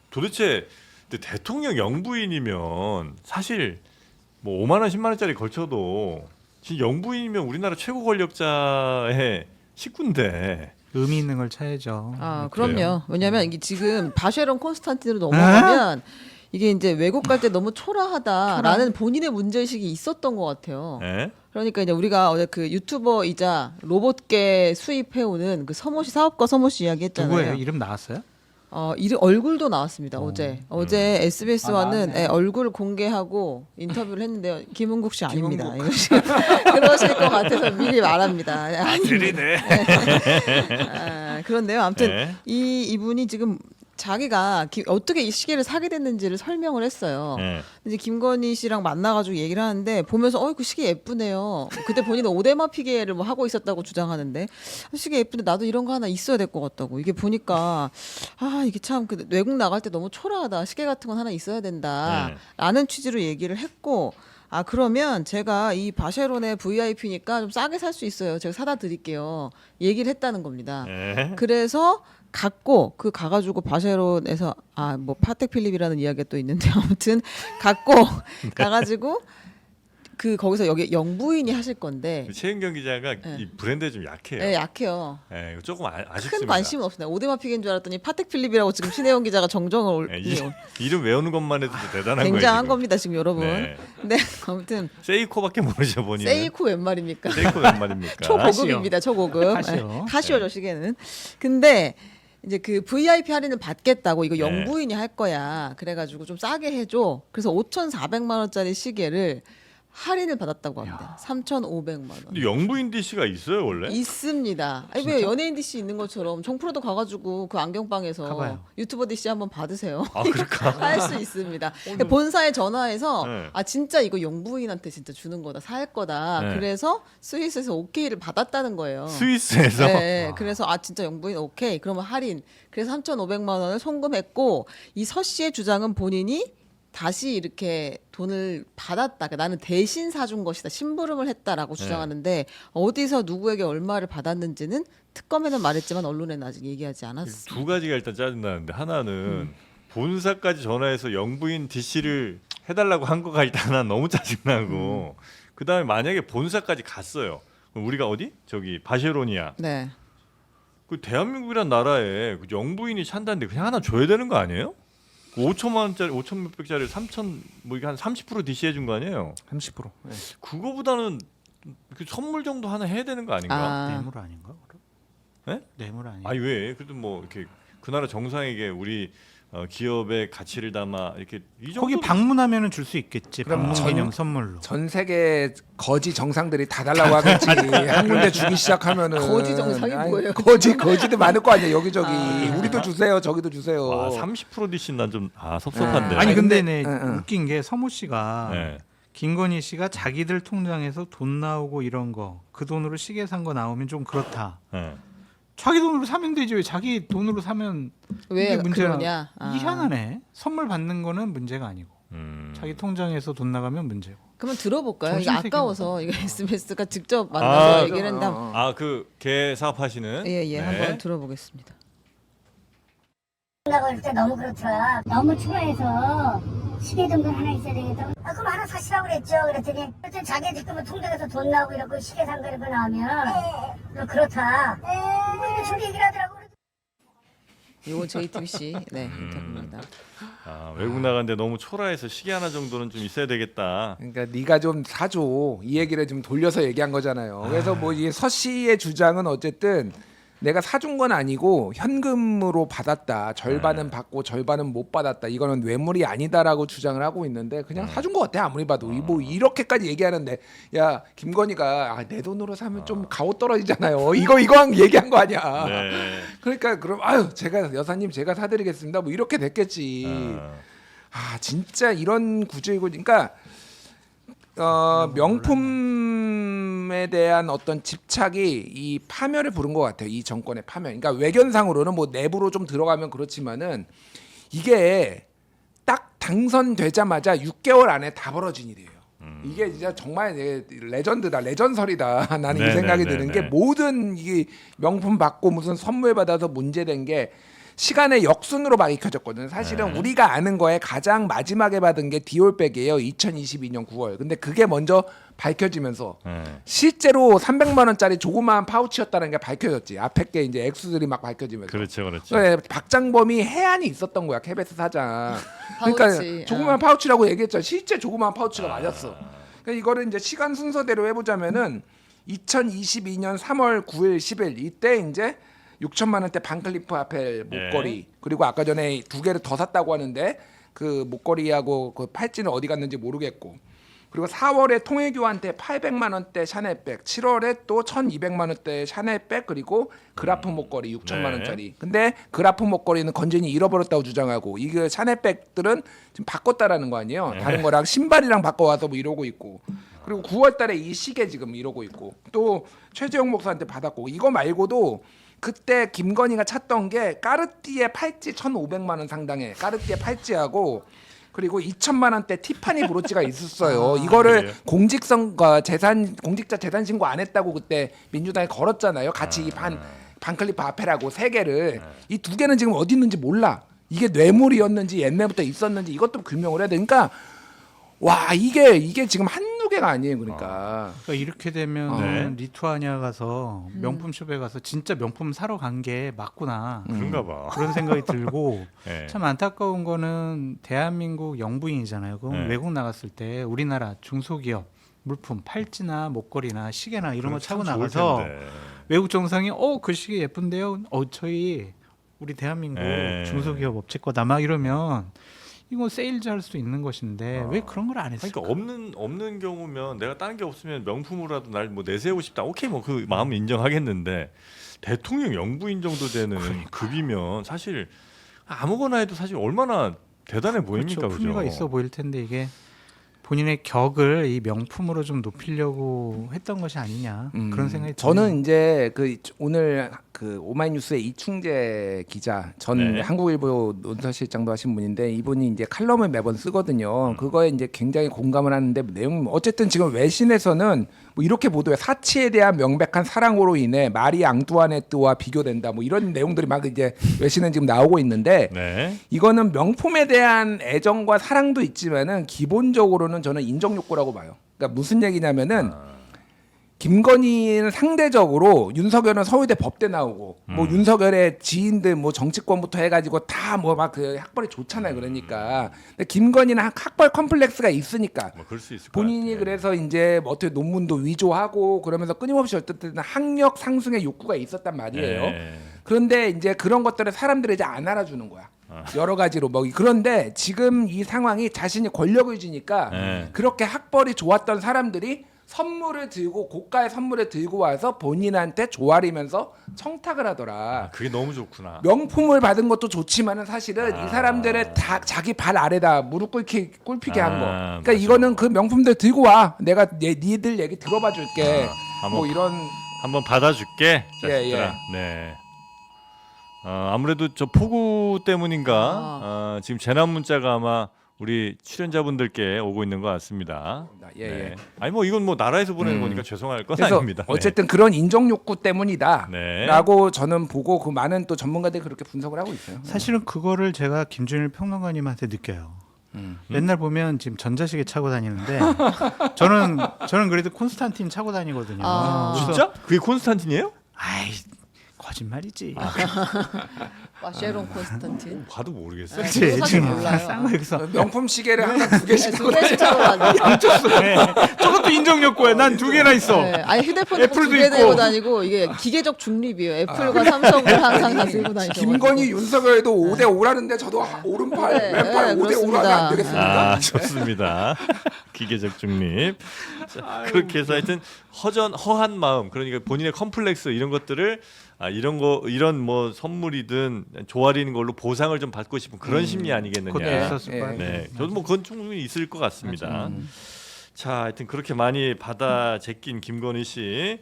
도대체 근데 대통령 영부인이면 사실 뭐 5만 원, 10만 원짜리 걸쳐도 지금 영부인이면 우리나라 최고 권력자의 식구인데. 의미 있는 걸 차야죠. 아 그래요? 그럼요. 왜냐하면 이게 지금 바쉐론 콘스탄틴으로 넘어가면 이게 이제 외국 갈 때 너무 초라하다라는 본인의 문제의식이 있었던 것 같아요. 예? 그러니까 이제 우리가 어제 그 유튜버이자 로봇계 수입해오는 그 서모시 사업가 서모시 이야기했잖아요. 누구예요? 이름 나왔어요? 이름 얼굴도 나왔습니다. 어제 SBS와는 나왔네. 얼굴 공개하고 인터뷰를 했는데요. 김은국 씨 아닙니다. 이거 지금 그러실 것 같아서 미리 말합니다. 들이네. 그런데요. 아무튼 네. 이분이 지금 자기가 어떻게 이 시계를 사게 됐는지를 설명을 했어요. 예. 이제 김건희 씨랑 만나가지고 얘기를 하는데 보면서 그 시계 예쁘네요. 그때 본인은 오데마 피게를 뭐 하고 있었다고 주장하는데 시계 예쁜데 나도 이런 거 하나 있어야 될 것 같다고. 이게 보니까 이게 참 그 외국 나갈 때 너무 초라하다. 시계 같은 건 하나 있어야 된다라는 취지로 얘기를 했고. 그러면 제가 이 바쉐론의 VIP니까 좀 싸게 살 수 있어요. 제가 사다 드릴게요. 얘기를 했다는 겁니다. 예. 그래서 갖고 가가지고 바쉐론에서 뭐 파텍 필립이라는 이야기가 또 있는데 아무튼 갖고 가가지고 거기서 여기 영부인이 하실 건데 최은경 기자가 네. 이 브랜드에 좀 약해요. 네, 약해요. 예, 이거 조금 아쉽습니다. 큰 관심은 없습니다. 오데마 피게인 줄 알았더니 파텍 필립이라고 지금 신혜영 기자가 정정을 예, 이름 외우는 것만 해도 대단한 거예요. 굉장한 지금. 겁니다 지금 여러분. 네. 네, 아무튼 세이코밖에 모르죠 본인은. 세이코 웬 말입니까? 세이코 웬 말입니까? 초고급입니다. 초고급. 카시오. 네, 카시오죠 시계는. 근데 이제 그 VIP 할인을 받겠다고 이거 네. 영부인이 할 거야. 그래가지고 좀 싸게 해줘. 그래서 5,400만 원짜리 시계를 할인을 받았다고 합니다. 3,500만 원. 근데 영부인 DC가 있어요 원래? 있습니다. 아니 왜 연예인 DC 있는 것처럼 정프로도 가가지고 그 안경방에서 가봐요. 유튜버 DC 한번 받으세요. 아 그럴까? 할 수 있습니다. 본사에 전화해서 네. 진짜 이거 영부인한테 진짜 주는 거다 살 거다. 네. 그래서 스위스에서 오케이를 받았다는 거예요. 스위스에서. 네, 그래서 진짜 영부인 오케이. 그러면 할인. 그래서 3,500만 원을 송금했고 이 서 씨의 주장은 본인이 다시 이렇게 돈을 받았다. 그러니까 나는 대신 사준 것이다. 심부름을 했다라고 주장하는데 어디서 누구에게 얼마를 받았는지는 특검에는 말했지만 언론에는 아직 얘기하지 않았습니다. 두 가지가 일단 짜증나는데 하나는 본사까지 전화해서 영부인 DC를 해달라고 한 거가 일단 하나 너무 짜증나고 그다음에 만약에 본사까지 갔어요. 그럼 우리가 어디? 저기 바쉐로니아. 네. 그 대한민국이란 나라에 그 영부인이 찬다는데 그냥 하나 줘야 되는 거 아니에요? 5천만 원짜리 5천 몇백짜리 3천 뭐 이게 한 30% DC해 준 거 아니에요? 30%. 네. 그거보다는 그 선물 정도 하나 해야 되는 거 아닌가? 아, 뇌물 아닌가? 그럼? 네? 뇌물 아닌가? 아니 왜? 그래도 뭐 이렇게 그 나라 정상에게 우리 기업의 가치를 담아 이렇게 이 정도 거기 방문하면은 줄 수 있겠지. 그럼 방문 전- 기념 선물로. 전 세계 거지 정상들이 다 달라고 하겠지. 한 군데 주기 시작하면은 거지 정상이 아니, 뭐예요? 거지도 많을 거 아니야 여기저기. 아. 우리도 주세요, 저기도 주세요. 와 30% DC 난좀 섭섭한데. 아, 아니 근데 근데- 네, 응. 웃긴 게 서모 씨가 네. 김건희 씨가 자기들 통장에서 돈 나오고 이런 거 그 돈으로 시계 산 거 나오면 좀 그렇다. 네. 자기 돈으로 사면 되지 왜 자기 돈으로 사면 왜 이게 문제야? 그러냐? 희한하네. 선물 받는 거는 문제가 아니고 자기 통장에서 돈 나가면 문제고. 그러면 들어볼까요? 이게 정신세계는 아까워서 이거 SBS가 직접 만나서 아, 얘기를 했는데 한번- 아그 개 사업하시는. 예, 네. 한번 들어보겠습니다. 나고 할 때 너무 그렇더라. 너무 추가해서 시계 정도 하나 있어야 되겠다. 아, 그럼 하나 사시라고 그랬죠. 그랬더니 자기 지금 통장에서 돈 나오고 이러고 시계 산 거 이런 거 나오면 그렇다. 뭐 이런 식으로 얘기를 하더라고. 이건 JTBC 네 인터뷰입니다. 아, 외국 나가는데 너무 초라해서 시계 하나 정도는 좀 있어야 되겠다. 그러니까 네가 좀 사줘 이 얘기를 좀 돌려서 얘기한 거잖아요. 그래서 뭐 이게 서 씨의 주장은 어쨌든 내가 사준 건 아니고 현금으로 받았다. 절반은 받고 절반은 못 받았다. 이거는 뇌물이 아니다라고 주장을 하고 있는데 그냥 사준 거 같아 아무리 봐도. 뭐 이렇게까지 얘기하는데 야 김건희가 내 돈으로 사면 좀 가오 떨어지잖아요. 이거 얘기한 거 아니야. 네. 그러니까 그럼 아유 제가 여사님 제가 사드리겠습니다. 뭐 이렇게 됐겠지. 아 진짜 이런 구조이고 그러니까 명품에 대한 어떤 집착이 이 파멸을 부른 것 같아요. 이 정권의 파멸. 그러니까 외견상으로는 뭐 내부로 좀 들어가면 그렇지만은 이게 딱 당선되자마자 6개월 안에 다 벌어진 일이에요. 이게 진짜 정말 레전드다, 레전설이다. 나는 이 생각이 드는 게 모든 이 명품 받고 무슨 선물 받아서 문제된 게 시간의 역순으로 막 익혀졌거든요. 사실은 우리가 아는 거에 가장 마지막에 받은 게 디올백이에요. 2022년 9월. 근데 그게 먼저 밝혀지면서 실제로 300만 원짜리 조그마한 파우치였다는 게 밝혀졌지. 앞에 게 이제 액수들이 막 밝혀지면서. 그렇죠. 네, 박장범이 해안이 있었던 거야. KBS 사장. 그러니까 파우치, 조그마한 파우치라고 얘기했죠. 실제 조그마한 파우치가 맞았어. 그러니까 이거를 이제 시간 순서대로 해보자면은 2022년 3월 9일, 10일 이때 이제 6천만 원대 반클리프 아펠 목걸이 그리고 아까 전에 두 개를 더 샀다고 하는데 그 목걸이하고 그 팔찌는 어디 갔는지 모르겠고 그리고 4월에 통일교환 때 800만 원대 샤넬백 7월에 또 1200만 원대 샤넬백 그리고 그라프 목걸이 6천만 원짜리 근데 그라프 목걸이는 건전히 잃어버렸다고 주장하고 이게 샤넬백들은 지금 바꿨다라는 거 아니에요. 다른 거랑 신발이랑 바꿔와서 뭐 이러고 있고 그리고 9월 달에 이 시계 지금 이러고 있고 또 최재형 목사한테 받았고 이거 말고도 그때 김건희가 찾던 게 까르띠에 팔찌 1,500만 원 상당의 까르띠에 팔찌하고 그리고 2천만 원대 티파니 브로치가 있었어요. 이거를 그래요? 공직자 재산 신고 안 했다고 그때 민주당에 걸었잖아요. 같이 이 반클리프 아펠하고 세 개를 이 두 개는 지금 어디 있는지 몰라. 이게 뇌물이었는지 옛날부터 있었는지 이것도 규명을 해야 되니까 와 이게 지금 한두 개가 아니에요. 그러니까 그러니까 이렇게 되면 리투아니아 가서 명품숍에 가서 진짜 명품 사러 간 게 맞구나. 그런가 봐. 그런 생각이 들고 네. 참 안타까운 거는 대한민국 영부인이잖아요. 그럼 네. 외국 나갔을 때 우리나라 중소기업 물품 팔찌나 목걸이나 시계나 이런 거 차고 나가서 외국 정상이 그 시계 예쁜데요. 저희 우리 대한민국 네. 중소기업 업체 거다 막 이러면 이거 세일즈 할 수 있는 것인데 왜 그런 걸 안 했을까? 그러니까 없는 경우면 내가 다른 게 없으면 명품으로라도 날 뭐 내세우고 싶다. 오케이 뭐 그 마음 인정하겠는데 대통령 영부인 정도 되는 급이면 사실 아무거나 해도 사실 얼마나 대단해 보입니까, 그렇죠. 품위가 그죠? 있어 보일 텐데 이게 본인의 격을 이 명품으로 좀 높이려고 했던 것이 아니냐 그런 생각이 저는 드네요. 이제 그 오늘 그 오마이뉴스의 이충재 기자 전 네. 한국일보 논설실장도 하신 분인데 이분이 이제 칼럼을 매번 쓰거든요. 그거에 이제 굉장히 공감을 하는데 내용 어쨌든 지금 외신에서는 뭐 이렇게 보도해 사치에 대한 명백한 사랑으로 인해 마리 앙뚜아네트와 비교된다 뭐 이런 내용들이 막 이제 외신은 지금 나오고 있는데 네. 이거는 명품에 대한 애정과 사랑도 있지만은 기본적으로는 저는 인정 욕구라고 봐요. 그러니까 무슨 얘기냐면은 김건희는 상대적으로 윤석열은 서울대 법대 나오고 뭐 윤석열의 지인들 뭐 정치권부터 해가지고 다 뭐 막 그 학벌이 좋잖아요. 그러니까 근데 김건희는 학벌 컴플렉스가 있으니까 뭐 그럴 수 있을 것 본인이 같아요. 그래서 이제 뭐 어떻게 논문도 위조하고 그러면서 끊임없이 어쨌든 학력 상승의 욕구가 있었단 말이에요. 네. 그런데 이제 그런 것들을 사람들이 이제 안 알아주는 거야. 여러 가지로 뭐 그런데 지금 이 상황이 자신이 권력을 쥐니까 네. 그렇게 학벌이 좋았던 사람들이 선물을 들고 고가의 선물을 들고 와서 본인한테 조아리면서 청탁을 하더라. 그게 너무 좋구나. 명품을 받은 것도 좋지만은 사실은 이 사람들의 다 자기 발 아래다 무릎 꿇히게 한 거. 그러니까 맞아. 이거는 그 명품들 들고 와. 내가 니들 얘기 들어봐 줄게. 한번 뭐 이런 한번 받아줄게. 예, 자식들아. 예. 네. 아무래도 저 폭우 때문인가 지금 재난 문자가 아마 우리 출연자분들께 오고 있는 것 같습니다. 예, 예. 아니 뭐 이건 뭐 나라에서 보내는 거니까 죄송할 건 그래서 아닙니다. 네. 어쨌든 그런 인정 욕구 때문이다라고 네. 저는 보고 그 많은 또 전문가들이 그렇게 분석을 하고 있어요. 사실은 그거를 제가 김준일 평론가님한테 느껴요. 맨날 보면 지금 전자시계 차고 다니는데 저는 그래도 콘스탄틴 차고 다니거든요. 아. 그래서 진짜? 그게 콘스탄틴이에요? 아이 거짓말이지. 셰론 콘스탄틴. 봐도 모르겠어요. 네. 그치? 사실 지금 몰라요. 싼거 여기서 명품 시계를 항상 두 개씩 두 개씩 차고 다니고. 저것도 인정 욕구야. 난 두 개나 있어. 네. 아니 휴대폰도 애플도 두개 있고. 들고 다니고 이게 기계적 중립이에요. 애플과 삼성을 항상 다 들고 다니죠. 김건희 윤석열도 5대 5라는데 저도 오른팔 네, 왼팔 네, 5대 5로 하면 안 되겠습니까? 아 좋습니다. 기계적 중립. 자, 그렇게 해서 하여튼 허한 마음, 그러니까 본인의 컴플렉스 이런 것들을 이런 뭐 선물이든 조아리는 걸로 보상을 좀 받고 싶은 그런 심리 그것도 아니겠느냐. 있었을 예. 것 같아요. 네, 저도 뭐 그건 충분히 있을 것 같습니다. 자, 하여튼 그렇게 많이 받아 제낀 김건희 씨.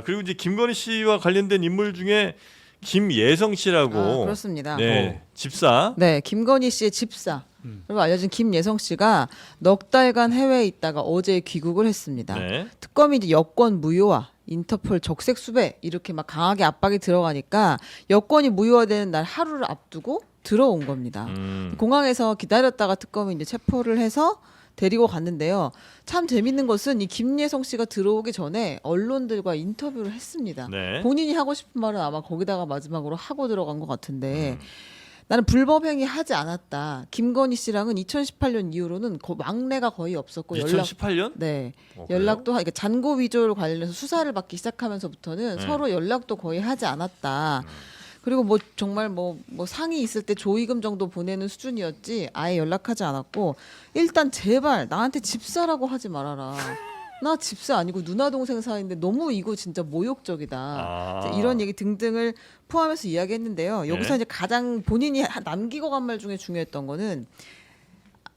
그리고 이제 김건희 씨와 관련된 인물 중에 김예성 씨라고. 그렇습니다. 네, 집사. 네, 김건희 씨의 집사. 그리고 알려진 김예성 씨가 넉 달간 해외에 있다가 어제 귀국을 했습니다. 네. 특검이 이제 여권 무효화, 인터폴 적색 수배 이렇게 막 강하게 압박이 들어가니까 여권이 무효화되는 날 하루를 앞두고 들어온 겁니다. 공항에서 기다렸다가 특검이 이제 체포를 해서 데리고 갔는데요. 참 재밌는 것은 이 김예성 씨가 들어오기 전에 언론들과 인터뷰를 했습니다. 네. 본인이 하고 싶은 말은 아마 거기다가 마지막으로 하고 들어간 것 같은데 나는 불법 행위 하지 않았다. 김건희 씨랑은 2018년 이후로는 왕래가 거의 없었고 2018년? 네. 그래요? 연락도 그러니까 잔고 위조를 관련해서 수사를 받기 시작하면서부터는 네. 서로 연락도 거의 하지 않았다. 그리고 뭐 정말 뭐 상이 있을 때 조의금 정도 보내는 수준이었지 아예 연락하지 않았고 일단 제발 나한테 집사라고 하지 말아라. 나 집사 아니고 누나 동생 사이인데 너무 이거 진짜 모욕적이다. 이제 이런 얘기 등등을 포함해서 이야기했는데요. 여기서 네. 이제 가장 본인이 남기고 간 말 중에 중요했던 거는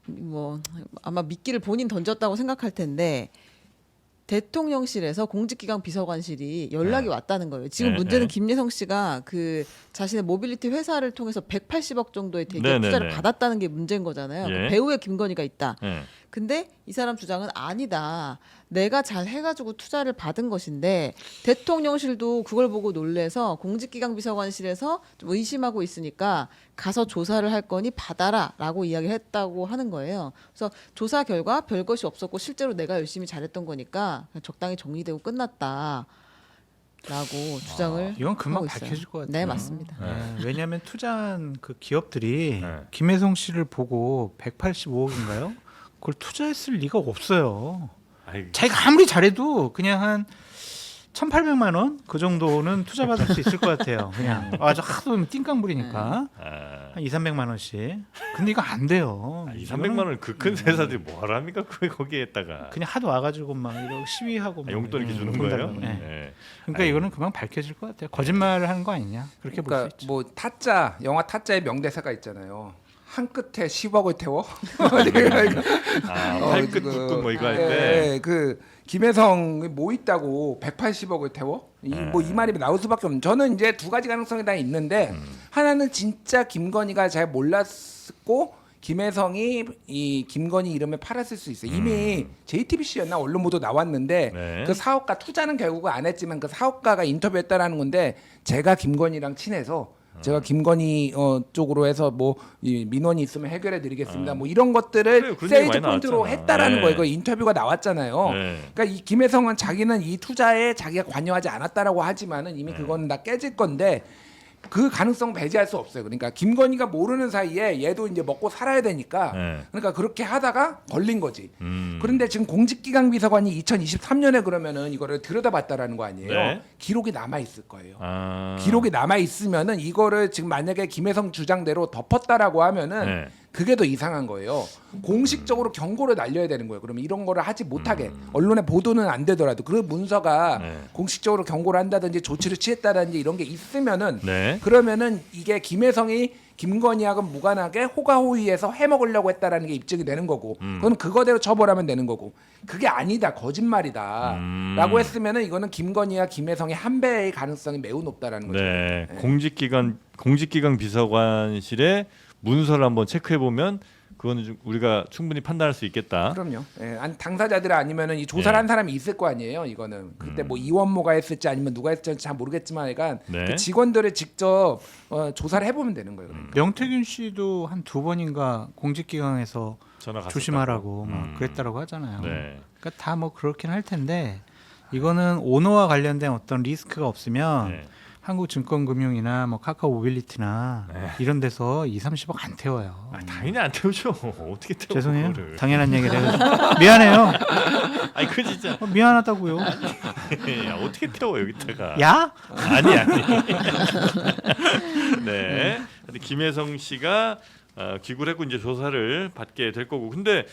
뭐 아마 미끼를 본인 던졌다고 생각할 텐데 대통령실에서 공직기강 비서관실이 연락이 네. 왔다는 거예요. 지금 네, 문제는 네. 김예성 씨가 그 자신의 모빌리티 회사를 통해서 180억 정도의 대기업 네, 네, 투자를 네. 받았다는 게 문제인 거잖아요. 예. 그 배우의 김건희가 있다. 네. 근데 이 사람 주장은 아니다. 내가 잘 해가지고 투자를 받은 것인데 대통령실도 그걸 보고 놀래서 공직기강 비서관실에서 좀 의심하고 있으니까 가서 조사를 할 거니 받아라라고 이야기를 했다고 하는 거예요. 그래서 조사 결과 별것이 없었고 실제로 내가 열심히 잘했던 거니까 그냥 적당히 정리되고 끝났다. 라고 주장을 이건 금방 하고 있어요. 밝혀질 것 같아요. 네, 맞습니다. 네, 왜냐하면 투자한 그 기업들이 네. 김혜성 씨를 보고 185억인가요? 그걸 투자했을 리가 없어요. 아이, 자기가 아무리 잘해도 그냥 한 1,800만 원 그 정도는 투자 받을 수 있을 것 같아요. 그냥 아주 하도 띵깡 부리니까 한 2, 300만 원씩. 근데 이거 안 돼요. 2, 300만 원을 그 큰 회사들이 뭐하러 합니까? 거기에다가 그냥 하도 와가지고 막 이러고 시위하고 막 용돈 이렇게 주는 돈 거예요? 달라고. 네. 네. 그러니까 이거는 금방 밝혀질 것 같아요. 거짓말을 하는 거 아니냐 그렇게 볼 수 그러니까 있죠. 뭐 타짜 영화 타짜의 명대사가 있잖아요. 한 끝에 10억을 태워? 팔끝 지금, 묶음 뭐 이거 할 때. 예, 그 김혜성 뭐 있다고 180억을 태워? 뭐 이 말이 나올 수밖에 없는. 저는 이제 두 가지 가능성이 다 있는데 하나는 진짜 김건희가 잘 몰랐고 김혜성이 이 김건희 이름을 팔았을 수 있어요. 이미 JTBC였나 언론 보도 나왔는데 네. 그 사업가 투자는 결국은 안 했지만 그 사업가가 인터뷰했다라는 건데 제가 김건희랑 친해서 제가 김건희 쪽으로 해서 뭐 이 민원이 있으면 해결해 드리겠습니다. 뭐 이런 것들을 그래요, 그런 얘기 세일즈 많이 포인트로 나왔잖아. 했다라는 네. 거예요. 그 인터뷰가 나왔잖아요. 네. 그러니까 이 김혜성은 자기는 이 투자에 자기가 관여하지 않았다라고 하지만은 이미 그거는 다 깨질 건데 그 가능성 배제할 수 없어요. 그러니까 김건희가 모르는 사이에 얘도 이제 먹고 살아야 되니까 네. 그러니까 그렇게 하다가 걸린 거지. 그런데 지금 공직기강 비서관이 2023년에 그러면은 이거를 들여다봤다라는 거 아니에요. 네. 기록이 남아 있을 거예요. 아. 기록이 남아 있으면은 이거를 지금 만약에 김혜성 주장대로 덮었다라고 하면은 네. 그게 더 이상한 거예요. 공식적으로 경고를 날려야 되는 거예요. 그러면 이런 거를 하지 못하게 언론에 보도는 안 되더라도 그 문서가 네. 공식적으로 경고를 한다든지 조치를 취했다든지 이런 게 있으면은 네. 그러면은 이게 김혜성이 김건희하고 무관하게 호가호위해서 해먹으려고 했다라는 게 입증이 되는 거고 그건 그거대로 처벌하면 되는 거고 그게 아니다 거짓말이다라고 했으면은 이거는 김건희와 김혜성의 한 배의 가능성이 매우 높다라는 거죠. 네. 공직기강 비서관실의 문서를 한번 체크해 보면 그거는 좀 우리가 충분히 판단할 수 있겠다. 그럼요. 예, 당사자들 아니면은 이 조사를 한 사람이 있을 거 아니에요. 이거는 그때 뭐 이원모가 했을지 아니면 누가 했을지 잘 모르겠지만, 그러니까 네. 그 직원들을 직접 조사를 해보면 되는 거예요. 그러니까. 명태균 씨도 한 2번인가 공직기강에서 전화 갔었다고. 조심하라고 막 그랬다라고 하잖아요. 네. 그러니까 다 뭐 그렇긴 할 텐데 이거는 오너와 관련된 어떤 리스크가 없으면 네. 한국증권금융이나 뭐 카카오 모빌리티나 이런 데서 2, 30억 안 태워요. 아, 당연히 안 태우죠. 어떻게 태워? 죄송해요. 그거를. 당연한 얘기를 해가지고 미안해요. 아니 그 진짜 미안하다고요. 야, 어떻게 태워 여기다가? 야? 아니. 네. 근데 김혜성 씨가 귀국을 했고 이제 조사를 받게 될 거고. 근데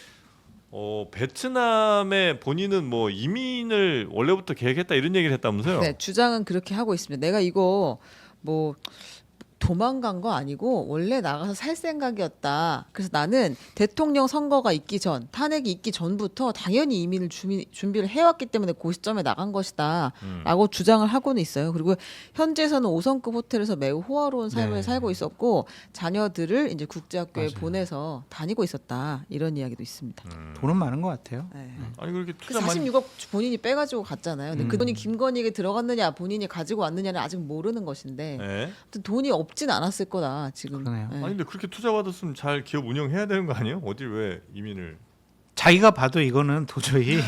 베트남에 본인은 뭐 이민을 원래부터 계획했다 이런 얘기를 했다면서요? 네, 주장은 그렇게 하고 있습니다. 내가 이거 뭐 도망간 거 아니고 원래 나가서 살 생각이었다. 그래서 나는 대통령 선거가 있기 전, 탄핵이 있기 전부터 당연히 이민을 준비를 해왔기 때문에 그 시점에 나간 것이다라고 주장을 하고는 있어요. 그리고 현재에서는 5성급 호텔에서 매우 호화로운 삶을 네. 살고 있었고 자녀들을 이제 국제학교에 맞아요. 보내서 다니고 있었다. 이런 이야기도 있습니다. 돈은 많은 것 같아요. 네. 아니 그렇게 그 투자 많이 46억 본인이 빼가지고 갔잖아요. 근데 그 돈이 김건희에게 들어갔느냐 본인이 가지고 왔느냐는 아직 모르는 것인데 네. 아무튼 돈이 없진 않았을 거다 지금. 그러네요. 네. 아니 근데 그렇게 투자 받았으면 잘 기업 운영해야 되는 거 아니에요? 어딜 왜 이민을? 자기가 봐도 이거는 도저히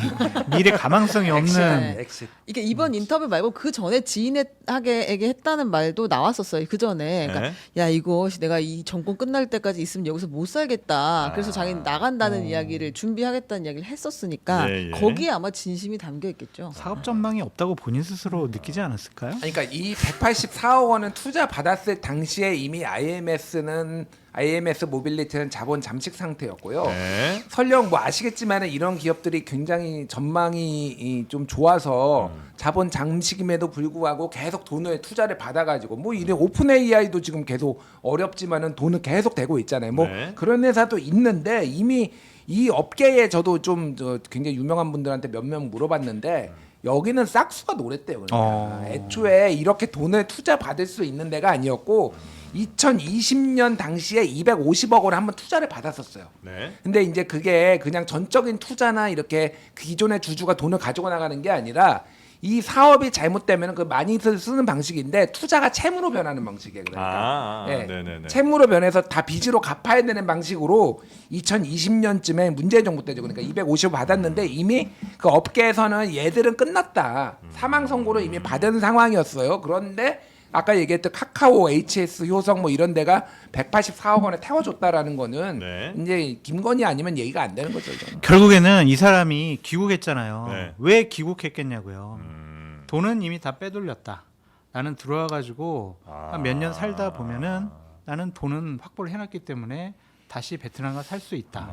미래 가망성이 없는 엑시. 이게 이번 인터뷰 말고 그 전에 지인에게 했다는 말도 나왔었어요. 그 전에 그러니까 네. 야 이거 내가 이 정권 끝날 때까지 있으면 여기서 못 살겠다. 그래서 자기는 나간다는 이야기를 준비하겠다는 이야기를 했었으니까 예, 예. 거기에 아마 진심이 담겨 있겠죠. 사업 전망이 없다고 본인 스스로 느끼지 않았을까요? 아니, 그러니까 이 184억 원은 투자 받았을 당시에 이미 IMS 모빌리티는 자본 잠식 상태였고요. 네. 설령 뭐 아시겠지만은 이런 기업들이 굉장히 전망이 좀 좋아서 자본 잠식임에도 불구하고 계속 돈을 투자를 받아가지고 뭐 이런 오픈 AI도 지금 계속 어렵지만은 돈은 계속 되고 있잖아요. 뭐 네. 그런 회사도 있는데 이미 이 업계에 저도 좀 굉장히 유명한 분들한테 몇 명 물어봤는데 여기는 싹수가 노랬대요. 그러니까 애초에 이렇게 돈을 투자 받을 수 있는 데가 아니었고 2020년 당시에 250억 원을 한번 투자를 받았었어요. 네. 근데 이제 그게 그냥 전적인 투자나 이렇게 기존의 주주가 돈을 가지고 나가는 게 아니라 이 사업이 잘못되면 그 많이 쓰는 방식인데 투자가 채무로 변하는 방식이에요. 그러니까 네네네. 채무로 변해서 다 빚으로 갚아야 되는 방식으로 2020년쯤에 문재인 정부 때죠. 그러니까 250억 받았는데 이미 그 업계에서는 얘들은 끝났다. 사망 선고를 이미 받은 상황이었어요. 그런데 아까 얘기했던 카카오, HS, 효성 뭐 이런 데가 184억 원에 태워줬다라는 거는 네. 이제 김건희 아니면 얘기가 안 되는 거죠. 이거는. 결국에는 이 사람이 귀국했잖아요. 네. 왜 귀국했겠냐고요. 돈은 이미 다 빼돌렸다. 나는 들어와가지고 한 몇 년 살다 보면은 나는 돈은 확보를 해놨기 때문에 다시 베트남가 살 수 있다.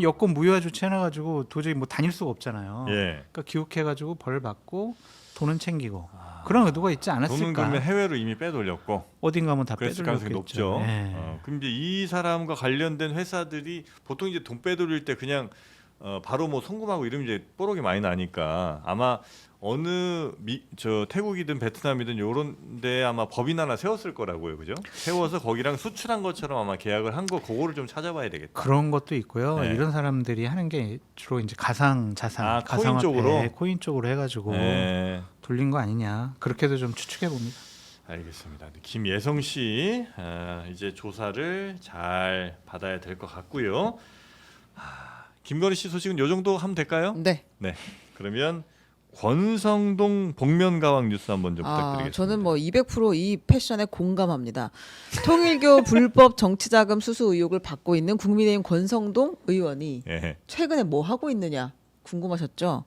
여권 무효화 조치해놔가지고 도저히 뭐 다닐 수가 없잖아요. 예. 그러니까 기욱해가지고 벌 받고 돈은 챙기고 그런 의도가 있지 돈은 않았을까? 그러면 해외로 이미 빼돌렸고 어딘가 하면 다 그랬을 가능성이 빼돌렸겠죠. 높죠. 예. 그럼 이제 이 사람과 관련된 회사들이 보통 이제 돈 빼돌릴 때 그냥 바로 뭐 송금하고 이러면 이제 뽀록이 많이 나니까 아마 어느 태국이든 베트남이든 요런데 아마 법인 하나 세웠을 거라고요, 그죠? 세워서 거기랑 수출한 것처럼 아마 계약을 한 거 그거를 좀 찾아봐야 되겠다. 그런 것도 있고요. 네. 이런 사람들이 하는 게 주로 이제 가상 자산, 코인 쪽으로? 코인 쪽으로 해가지고 네. 돌린 거 아니냐 그렇게도 좀 추측해 봅니다. 알겠습니다. 김예성 씨 이제 조사를 잘 받아야 될 것 같고요. 김건희 씨 소식은 요 정도 하면 될까요? 네. 네. 그러면 권성동 복면가왕 뉴스 한번 좀 부탁드리겠습니다. 저는 뭐 200%이 패션에 공감합니다. 통일교 불법 정치자금 수수 의혹을 받고 있는 국민의힘 권성동 의원이 예. 최근에 뭐 하고 있느냐 궁금하셨죠?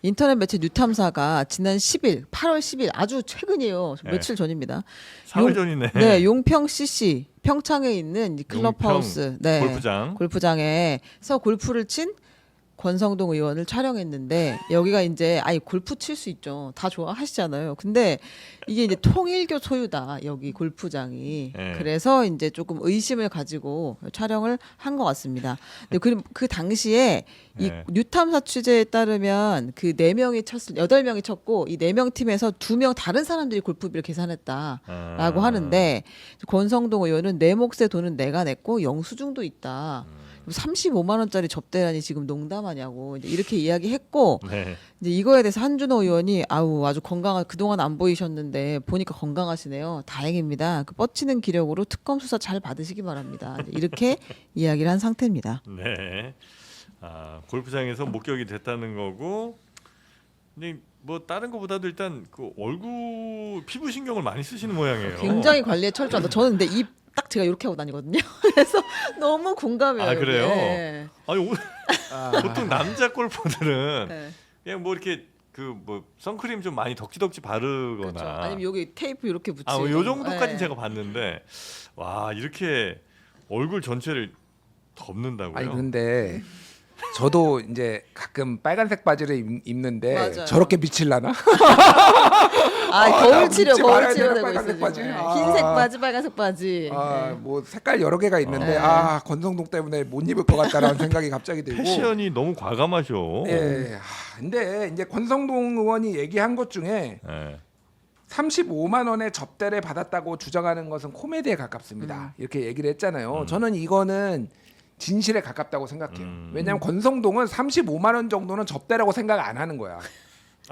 인터넷 매체 뉴탐사가 지난 10일, 8월 10일 아주 최근이에요. 네. 며칠 전입니다. 사흘 전이네. 네, 용평 CC 평창에 있는 이 클럽하우스 용평 네, 골프장. 골프장에서 골프를 친 권성동 의원을 촬영했는데 여기가 이제 골프 칠 수 있죠. 다 좋아하시잖아요. 근데 이게 이제 통일교 소유다. 여기 골프장이. 네. 그래서 이제 조금 의심을 가지고 촬영을 한 것 같습니다. 근데 그 당시에 이 네. 뉴탐사 취재에 따르면 그 4명이 쳤을 8명이 쳤고 이 4명 팀에서 2명 다른 사람들이 골프비를 계산했다라고 하는데 권성동 의원은 내 몫의 돈은 내가 냈고 영수증도 있다. 35만 원짜리 접대라니 지금 농담하냐고 이제 이렇게 이야기했고 네. 이제 이거에 대해서 한준호 의원이 아주 건강한 그동안 안 보이셨는데 보니까 건강하시네요. 다행입니다. 그 뻗치는 기력으로 특검 수사 잘 받으시기 바랍니다. 이렇게 이야기를 한 상태입니다. 네. 골프장에서 목격이 됐다는 거고. 근데 뭐 다른 거보다도 일단 그 얼굴 피부 신경을 많이 쓰시는 모양이에요. 굉장히 관리에 철저하다. 저는 근데 딱 제가 이렇게 하고 다니거든요. 그래서 너무 공감해요. 아, 그래요? 네. 아니 보통 남자 골퍼들은 네. 그냥 뭐 이렇게 그 뭐 선크림 좀 많이 덕지덕지 바르거나 그렇죠. 아니면 여기 테이프 이렇게 붙이고. 요 정도까지는 네. 제가 봤는데 와 이렇게 얼굴 전체를 덮는다고요? 아니 근데 저도 이제 가끔 빨간색 바지를 입는데 맞아요. 저렇게 미칠라나? 거울 치료 묻지 거울 말아야 치료 되나, 되고 빨간색 있어요. 바지? 지금. 아. 흰색 바지, 빨간색 바지. 네. 뭐 색깔 여러 개가 있는데 네. 권성동 때문에 못 입을 것 같다라는 생각이 갑자기 들고. 패션이 너무 과감하셔. 예. 근데 이제 권성동 의원이 얘기한 것 중에 예. 35만 원의 접대를 받았다고 주장하는 것은 코미디에 가깝습니다. 이렇게 얘기를 했잖아요. 저는 이거는 진실에 가깝다고 생각해요. 왜냐하면 권성동은 35만 원 정도는 접대라고 생각 안 하는 거야.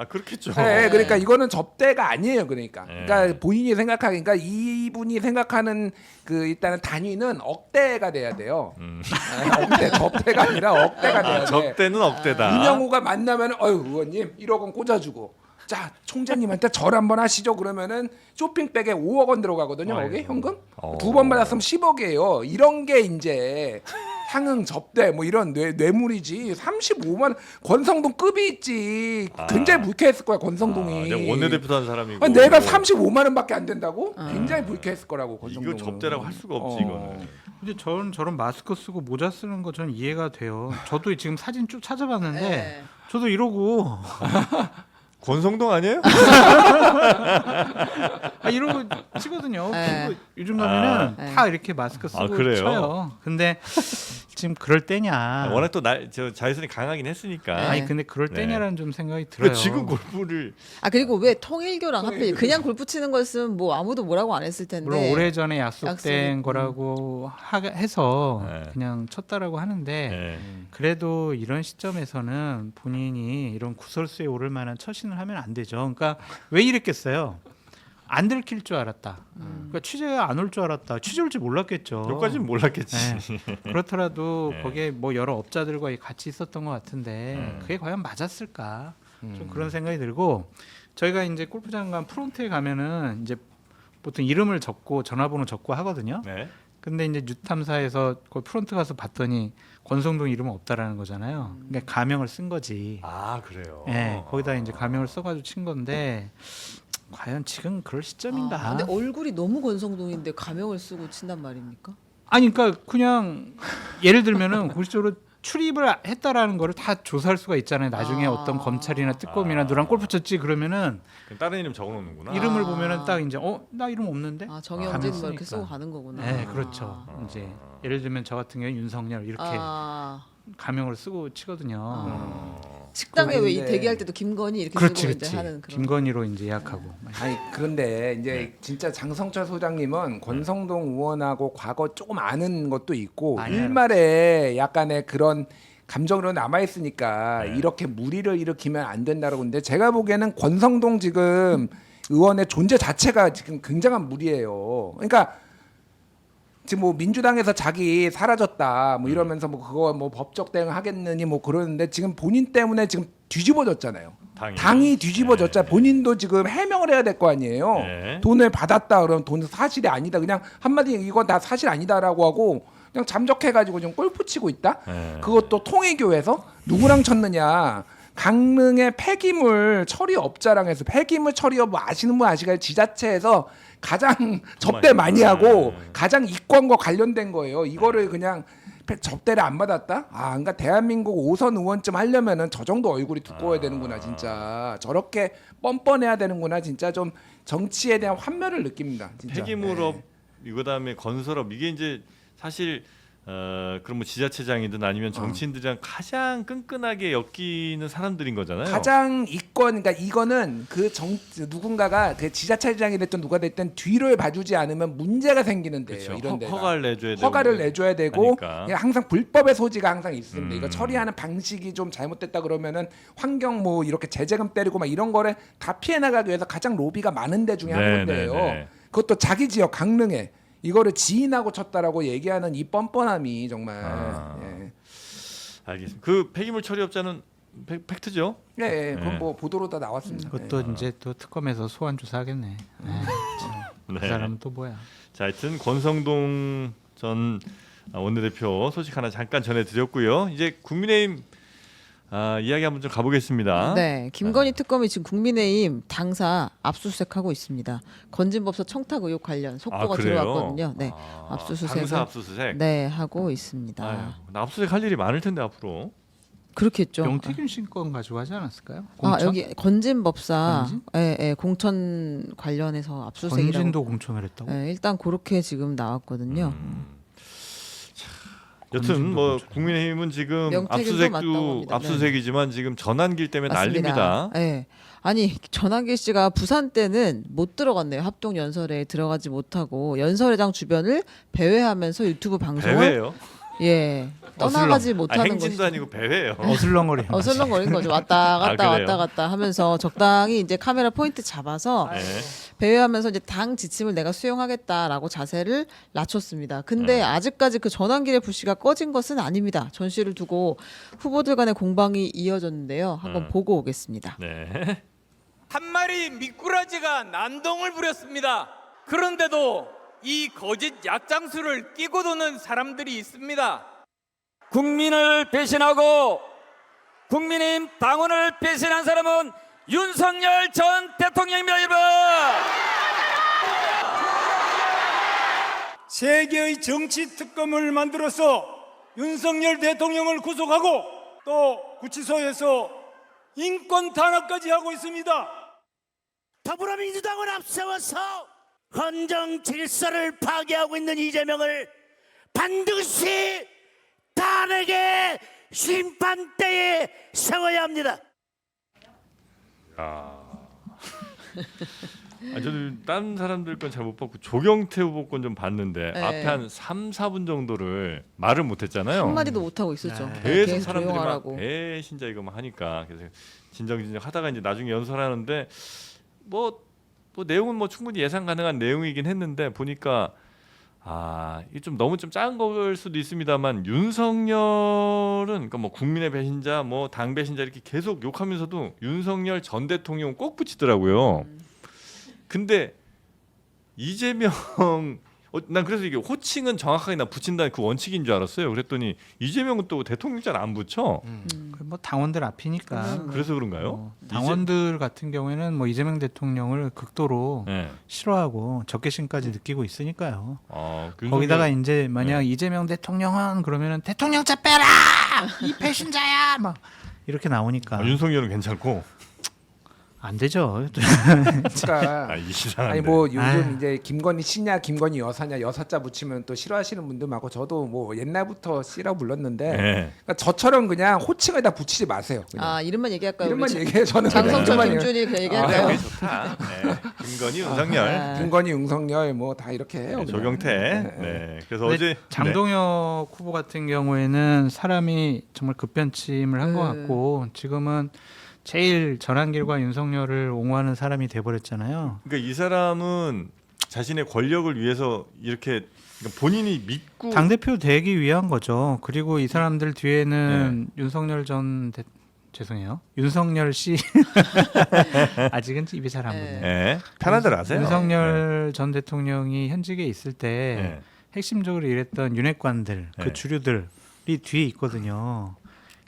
그렇겠죠. 네, 그러니까 이거는 접대가 아니에요. 그러니까, 네. 그러니까 본인이 생각하니까 이분이 생각하는 그 일단은 단위는 억대가 돼야 돼요. 억대, 접대가 아니라 억대가 돼야 돼. 적대는 억대다. 이명호가 만나면 의원님 1억 원 꽂아주고. 자 총재님한테 절 한번 하시죠. 그러면은 쇼핑백에 5억 원 들어가거든요. 거기 현금 2번 받았으면 10억이에요. 이런 게 이제 상응 접대 뭐 이런 뇌물이지. 35만 원 권성동 급이 있지. 굉장히 불쾌했을 거야 권성동이. 내가 원내대표도 한 사람이고. 아니, 내가 35만 원밖에 안 된다고? 굉장히 불쾌했을 거라고 권성동은. 이거 접대라고 할 수가 없지 이거는. 근데 저런 마스크 쓰고 모자 쓰는 거 저는 이해가 돼요. 저도 지금 사진 쭉 찾아봤는데 네. 저도 이러고 권성동 아니에요? 이러고 치거든요. 네. 그리고 요즘 가면은 네. 다 이렇게 마스크 쓰고 그래요? 쳐요. 근데 지금 그럴 때냐? 워낙 또 자외선이 강하긴 했으니까. 네. 아니 근데 그럴 네. 때냐라는 좀 생각이 들어요. 그러니까 지금 골프를 그리고 왜 통일교랑 하필 그냥 골프 치는 거였으면 뭐 아무도 뭐라고 안 했을 텐데. 물론 오래전에 약속된 약속이, 거라고 해서 네. 그냥 쳤다라고 하는데 네. 그래도 이런 시점에서는 본인이 이런 구설수에 오를 만한 처신을 하면 안 되죠. 그러니까 왜 이랬겠어요? 안 들킬 줄 알았다. 그러니까 취재가 안 올 줄 알았다. 취재 올 줄 몰랐겠죠. 여기까지는 몰랐겠지. 네. 그렇더라도 네. 거기에 뭐 여러 업자들과 같이 있었던 것 같은데 그게 과연 맞았을까? 좀 그런 생각이 들고 저희가 이제 골프장 간 프론트에 가면은 이제 보통 이름을 적고 전화번호 적고 하거든요. 네. 근데 이제 뉴탐사에서 그 프론트 가서 봤더니 권성동 이름은 없다라는 거잖아요. 그러니까 가명을 쓴 거지. 그래요. 예, 거기다 이제 가명을 써가지고 친 건데 과연 지금 그럴 시점인가? 근데 얼굴이 너무 권성동인데 가명을 쓰고 친단 말입니까? 아니 그러니까 그냥 예를 들면은 공식적으로 출입을 했다라는 거를 다 조사할 수가 있잖아요. 나중에 어떤 검찰이나 특검이나 너랑 골프 쳤지 그러면은 그럼 다른 이름 적어놓는구나. 이름을 보면은 딱 이제 나 이름 없는데. 아, 정영진 뭐 가면 이렇게 쓰고 쓰니까. 가는 거구나. 네, 그렇죠. 이제 예를 들면 저 같은 경우 윤석열 이렇게 가명을 쓰고 치거든요. 식당에 왜 이 근데- 대기할 때도 김건희 이렇게 그렇지, 쓰고 그렇지. 이제 하는 그런. 김건희로 이제 예약하고. 아니 그런데 이제 진짜 장성철 소장님은 권성동 의원하고 과거 조금 아는 것도 있고 많이 일말에 약간의 그런 감정으로 남아 있으니까 네. 이렇게 무리를 일으키면 안 된다고 근데 제가 보기에는 권성동 지금 의원의 존재 자체가 지금 굉장한 무리예요. 그러니까 지금 뭐 민주당에서 자기 사라졌다 뭐 이러면서 뭐 그거 뭐 법적 대응하겠느니 뭐 그러는데 지금 본인 때문에 지금 뒤집어졌잖아요. 당이 뒤집어졌잖아요. 본인도 지금 해명을 해야 될 거 아니에요. 네. 돈을 받았다 그러면 돈은 사실이 아니다. 그냥 한마디 이건 다 사실 아니다라고 하고 그냥 잠적해가지고 지금 골프 치고 있다. 네. 그것도 통일교에서 누구랑 쳤느냐. 강릉의 폐기물 처리업자랑 해서 폐기물 처리업 뭐 아시는 분 아시가요? 지자체에서 가장 접대 많이 하고 가장 이권과 관련된 거예요. 이거를 그냥 접대를 안 받았다? 아, 그러니까 대한민국 5선 의원쯤 하려면은 저 정도 얼굴이 두꺼워야 되는구나 진짜. 저렇게 뻔뻔해야 되는구나 진짜. 좀 정치에 대한 환멸을 느낍니다. 진짜. 폐기물업 네. 이거 다음에 건설업 이게 이제 사실 그럼 뭐 지자체장이든 아니면 정치인들이랑 가장 끈끈하게 엮이는 사람들인 거잖아요. 가장 이권 그러니까 이거는 그 누군가가 그 지자체장이 됐든 누가 됐든 뒤를 봐주지 않으면 문제가 생기는 데예요. 그렇죠. 이런 데가. 허가를 내줘야 되고 허가를 내줘야 되고 하니까. 그냥 항상 불법의 소지가 항상 있습니다. 이거 처리하는 방식이 좀 잘못됐다 그러면은 환경 뭐 이렇게 제재금 때리고 막 이런 거를 다 피해 나가기 위해서 가장 로비가 많은 데 중에 한 네, 군데예요. 네, 네. 그것도 자기 지역 강릉에 이거를 지인하고 쳤다라고 얘기하는 이 뻔뻔함이 정말 예. 알겠습니다. 그 폐기물 처리업자는 팩트죠? 예, 예. 그건 네. 뭐 보도로 다 나왔습니다. 그것도 이제 또 특검에서 소환 조사하겠네. 그 네. 사람은 또 뭐야? 자, 하여튼 권성동 전 원내대표 소식 하나 잠깐 전해드렸고요. 이제 국민의힘 이야기 한번 좀 가보겠습니다. 네, 김건희 특검이 지금 국민의힘 당사 압수수색하고 있습니다. 건진법사 청탁 의혹 관련 속보가 그래요? 들어왔거든요. 네, 압수수색을 당사 압수수색. 네 하고 있습니다. 아유, 나 압수수색 할 일이 많을 텐데 앞으로. 그렇겠죠. 명태균 씨 건 가지고 하지 않았을까요? 아 공천? 여기 건진법사, 건진? 예, 공천 관련해서 압수수색이라고. 건진도 공천을 했다고? 예, 일단 그렇게 지금 나왔거든요. 여튼 뭐 국민의힘은 지금 명태균도 맞다고 압수수색도 합니다. 압수수색이지만 지금 전환길 때문에 난립니다. 네. 아니 전환길 씨가 부산 때는 못 들어갔네요. 합동 연설에 들어가지 못하고 연설회장 주변을 배회하면서 유튜브 방송을 배회예요? 예 떠나가지 못하는 행진도 것이 아니고 배회예요. 어슬렁거리. 어슬렁거리는 거죠. 왔다 갔다 그래요? 왔다 갔다 하면서 적당히 이제 카메라 포인트 잡아서 네. 배회하면서 이제 당 지침을 내가 수용하겠다라고 자세를 낮췄습니다. 근데 아직까지 그 전환길의 불씨가 꺼진 것은 아닙니다. 전시를 두고 후보들 간의 공방이 이어졌는데요. 한번 보고 오겠습니다. 네. 한 마리 미꾸라지가 난동을 부렸습니다. 그런데도 이 거짓 약장수를 끼고 도는 사람들이 있습니다. 국민을 배신하고 국민의힘 당원을 배신한 사람은 윤석열 전 대통령입니다, 여러분. 세계의 정치 특검을 만들어서 윤석열 대통령을 구속하고 또 구치소에서 인권 탄압까지 하고 있습니다. 더불어민주당을 앞세워서 헌정 질서를 파괴하고 있는 이재명을 반드시 탄핵의 심판대에 세워야 합니다. 저는 다른 사람들 건 잘 못 봤고 조경태 후보 건 좀 봤는데 네. 앞에 한 3, 4분 정도를 말을 못 했잖아요. 한마디도 못 하고 있었죠. 계속 사람들이 막 조용하라고. 배신자 이거 막 하니까 그래서 진정진정 하다가 이제 나중에 연설하는데 뭐 내용은 뭐 충분히 예상 가능한 내용이긴 했는데 보니까 이게 좀 너무 좀 작은 걸 수도 있습니다만 윤석열은 그러니까 뭐 국민의 배신자 뭐 당 배신자 이렇게 계속 욕하면서도 윤석열 전 대통령 꼭 붙이더라고요. 근데 이재명 난 그래서 이게 호칭은 정확하게 나 붙인다는 그 원칙인 줄 알았어요. 그랬더니 이재명은 또 대통령자를 안 붙여. 뭐 당원들 앞이니까. 그래서 그런가요? 당원들 같은 경우에는 뭐 이재명 대통령을 극도로 네. 싫어하고 적개심까지 느끼고 있으니까요. 윤석열- 거기다가 이제 만약 이재명 대통령은 그러면은 대통령자 빼라 이 배신자야 막 이렇게 나오니까 윤석열은 괜찮고. 안 되죠. 그러니까 이상한데. 아니 뭐 요즘 아유. 이제 김건희 씨냐 김건희 여사냐 여사자 붙이면 또 싫어하시는 분들 많고 저도 뭐 옛날부터 씨라고 불렀는데 네. 그러니까 저처럼 그냥 호칭을 다 붙이지 마세요. 그냥. 아 이름만 얘기할까요? 이름만 우리 얘기해 저는 장성철, 그냥 김준일 그 아, 얘기할까요? 그게 좋다. 네. 김건희, 윤석열, 아. 김건희, 윤석열 뭐 다 이렇게 해요. 그냥. 조경태. 네. 네. 그래서 근데 어제 장동혁 후보 같은 경우에는 사람이 정말 급변침을 한 것 같고 지금은 제일 전환길과 윤석열을 옹호하는 사람이 돼버렸잖아요. 그러니까 이 사람은 자신의 권력을 위해서 이렇게 그러니까 본인이 믿고 당 대표 되기 위한 거죠. 그리고 이 사람들 뒤에는 윤석열 죄송해요. 윤석열 씨 아직은 입이 잘 안 붙네요. 네. 편한 대로 하세요. 윤석열 전 대통령이 현직에 있을 때 네. 핵심적으로 일했던 윤핵관들, 네. 그 주류들이 뒤에 있거든요.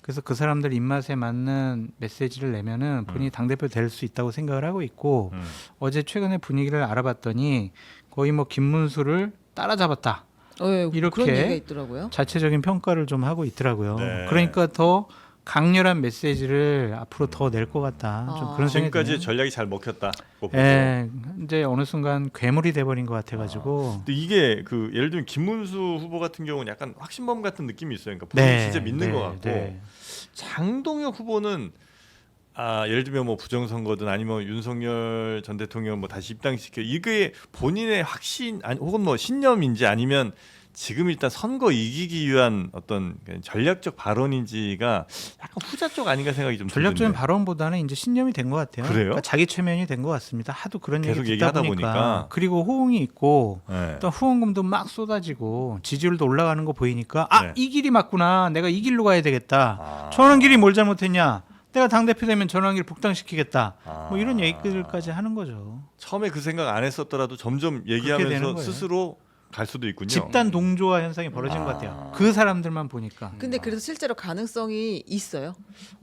그래서 그 사람들 입맛에 맞는 메시지를 내면은 본인이 당대표 될 수 있다고 생각을 하고 있고 어제 최근에 분위기를 알아봤더니 거의 뭐 김문수를 따라잡았다. 이렇게 그런 얘기가 있더라고요. 자체적인 평가를 좀 하고 있더라고요. 네. 그러니까 더 강렬한 메시지를 앞으로 더 낼 것 같다. 좀 그런 생각이 지금까지 드네요. 전략이 잘 먹혔다. 예, 이제 어느 순간 괴물이 돼버린 것 같아가지고. 근데 이게 그 예를 들면 김문수 후보 같은 경우는 약간 확신범 같은 느낌이 있어요. 그러니까 본인이 진짜 믿는 것 같고 장동혁 후보는 예를 들면 뭐 부정선거든 아니면 윤석열 전 대통령 뭐 다시 입당시켜 이게 본인의 확신 아니 혹은 뭐 신념인지 아니면 지금 일단 선거 이기기 위한 어떤 전략적 발언인지가 약간 후자 쪽 아닌가 생각이 좀 전략적인 드는데. 발언보다는 이제 신념이 된 것 같아요. 그래요? 그러니까 자기 최면이 된 것 같습니다. 하도 그런 계속 얘기 듣다 얘기하다 보니까. 보니까. 그리고 호응이 있고 네. 또 후원금도 막 쏟아지고 지지율도 올라가는 거 보이니까 네. 이 길이 맞구나. 내가 이 길로 가야 되겠다. 전환길이 뭘 잘못했냐. 내가 당대표 되면 전환길 복당시키겠다. 뭐 이런 얘기들까지 하는 거죠. 처음에 그 생각 안 했었더라도 점점 되는 얘기하면서 거예요. 스스로 갈 수도 있군요. 집단 동조화 현상이 벌어진 것 같아요. 그 사람들만 보니까. 근데 그래서 실제로 가능성이 있어요.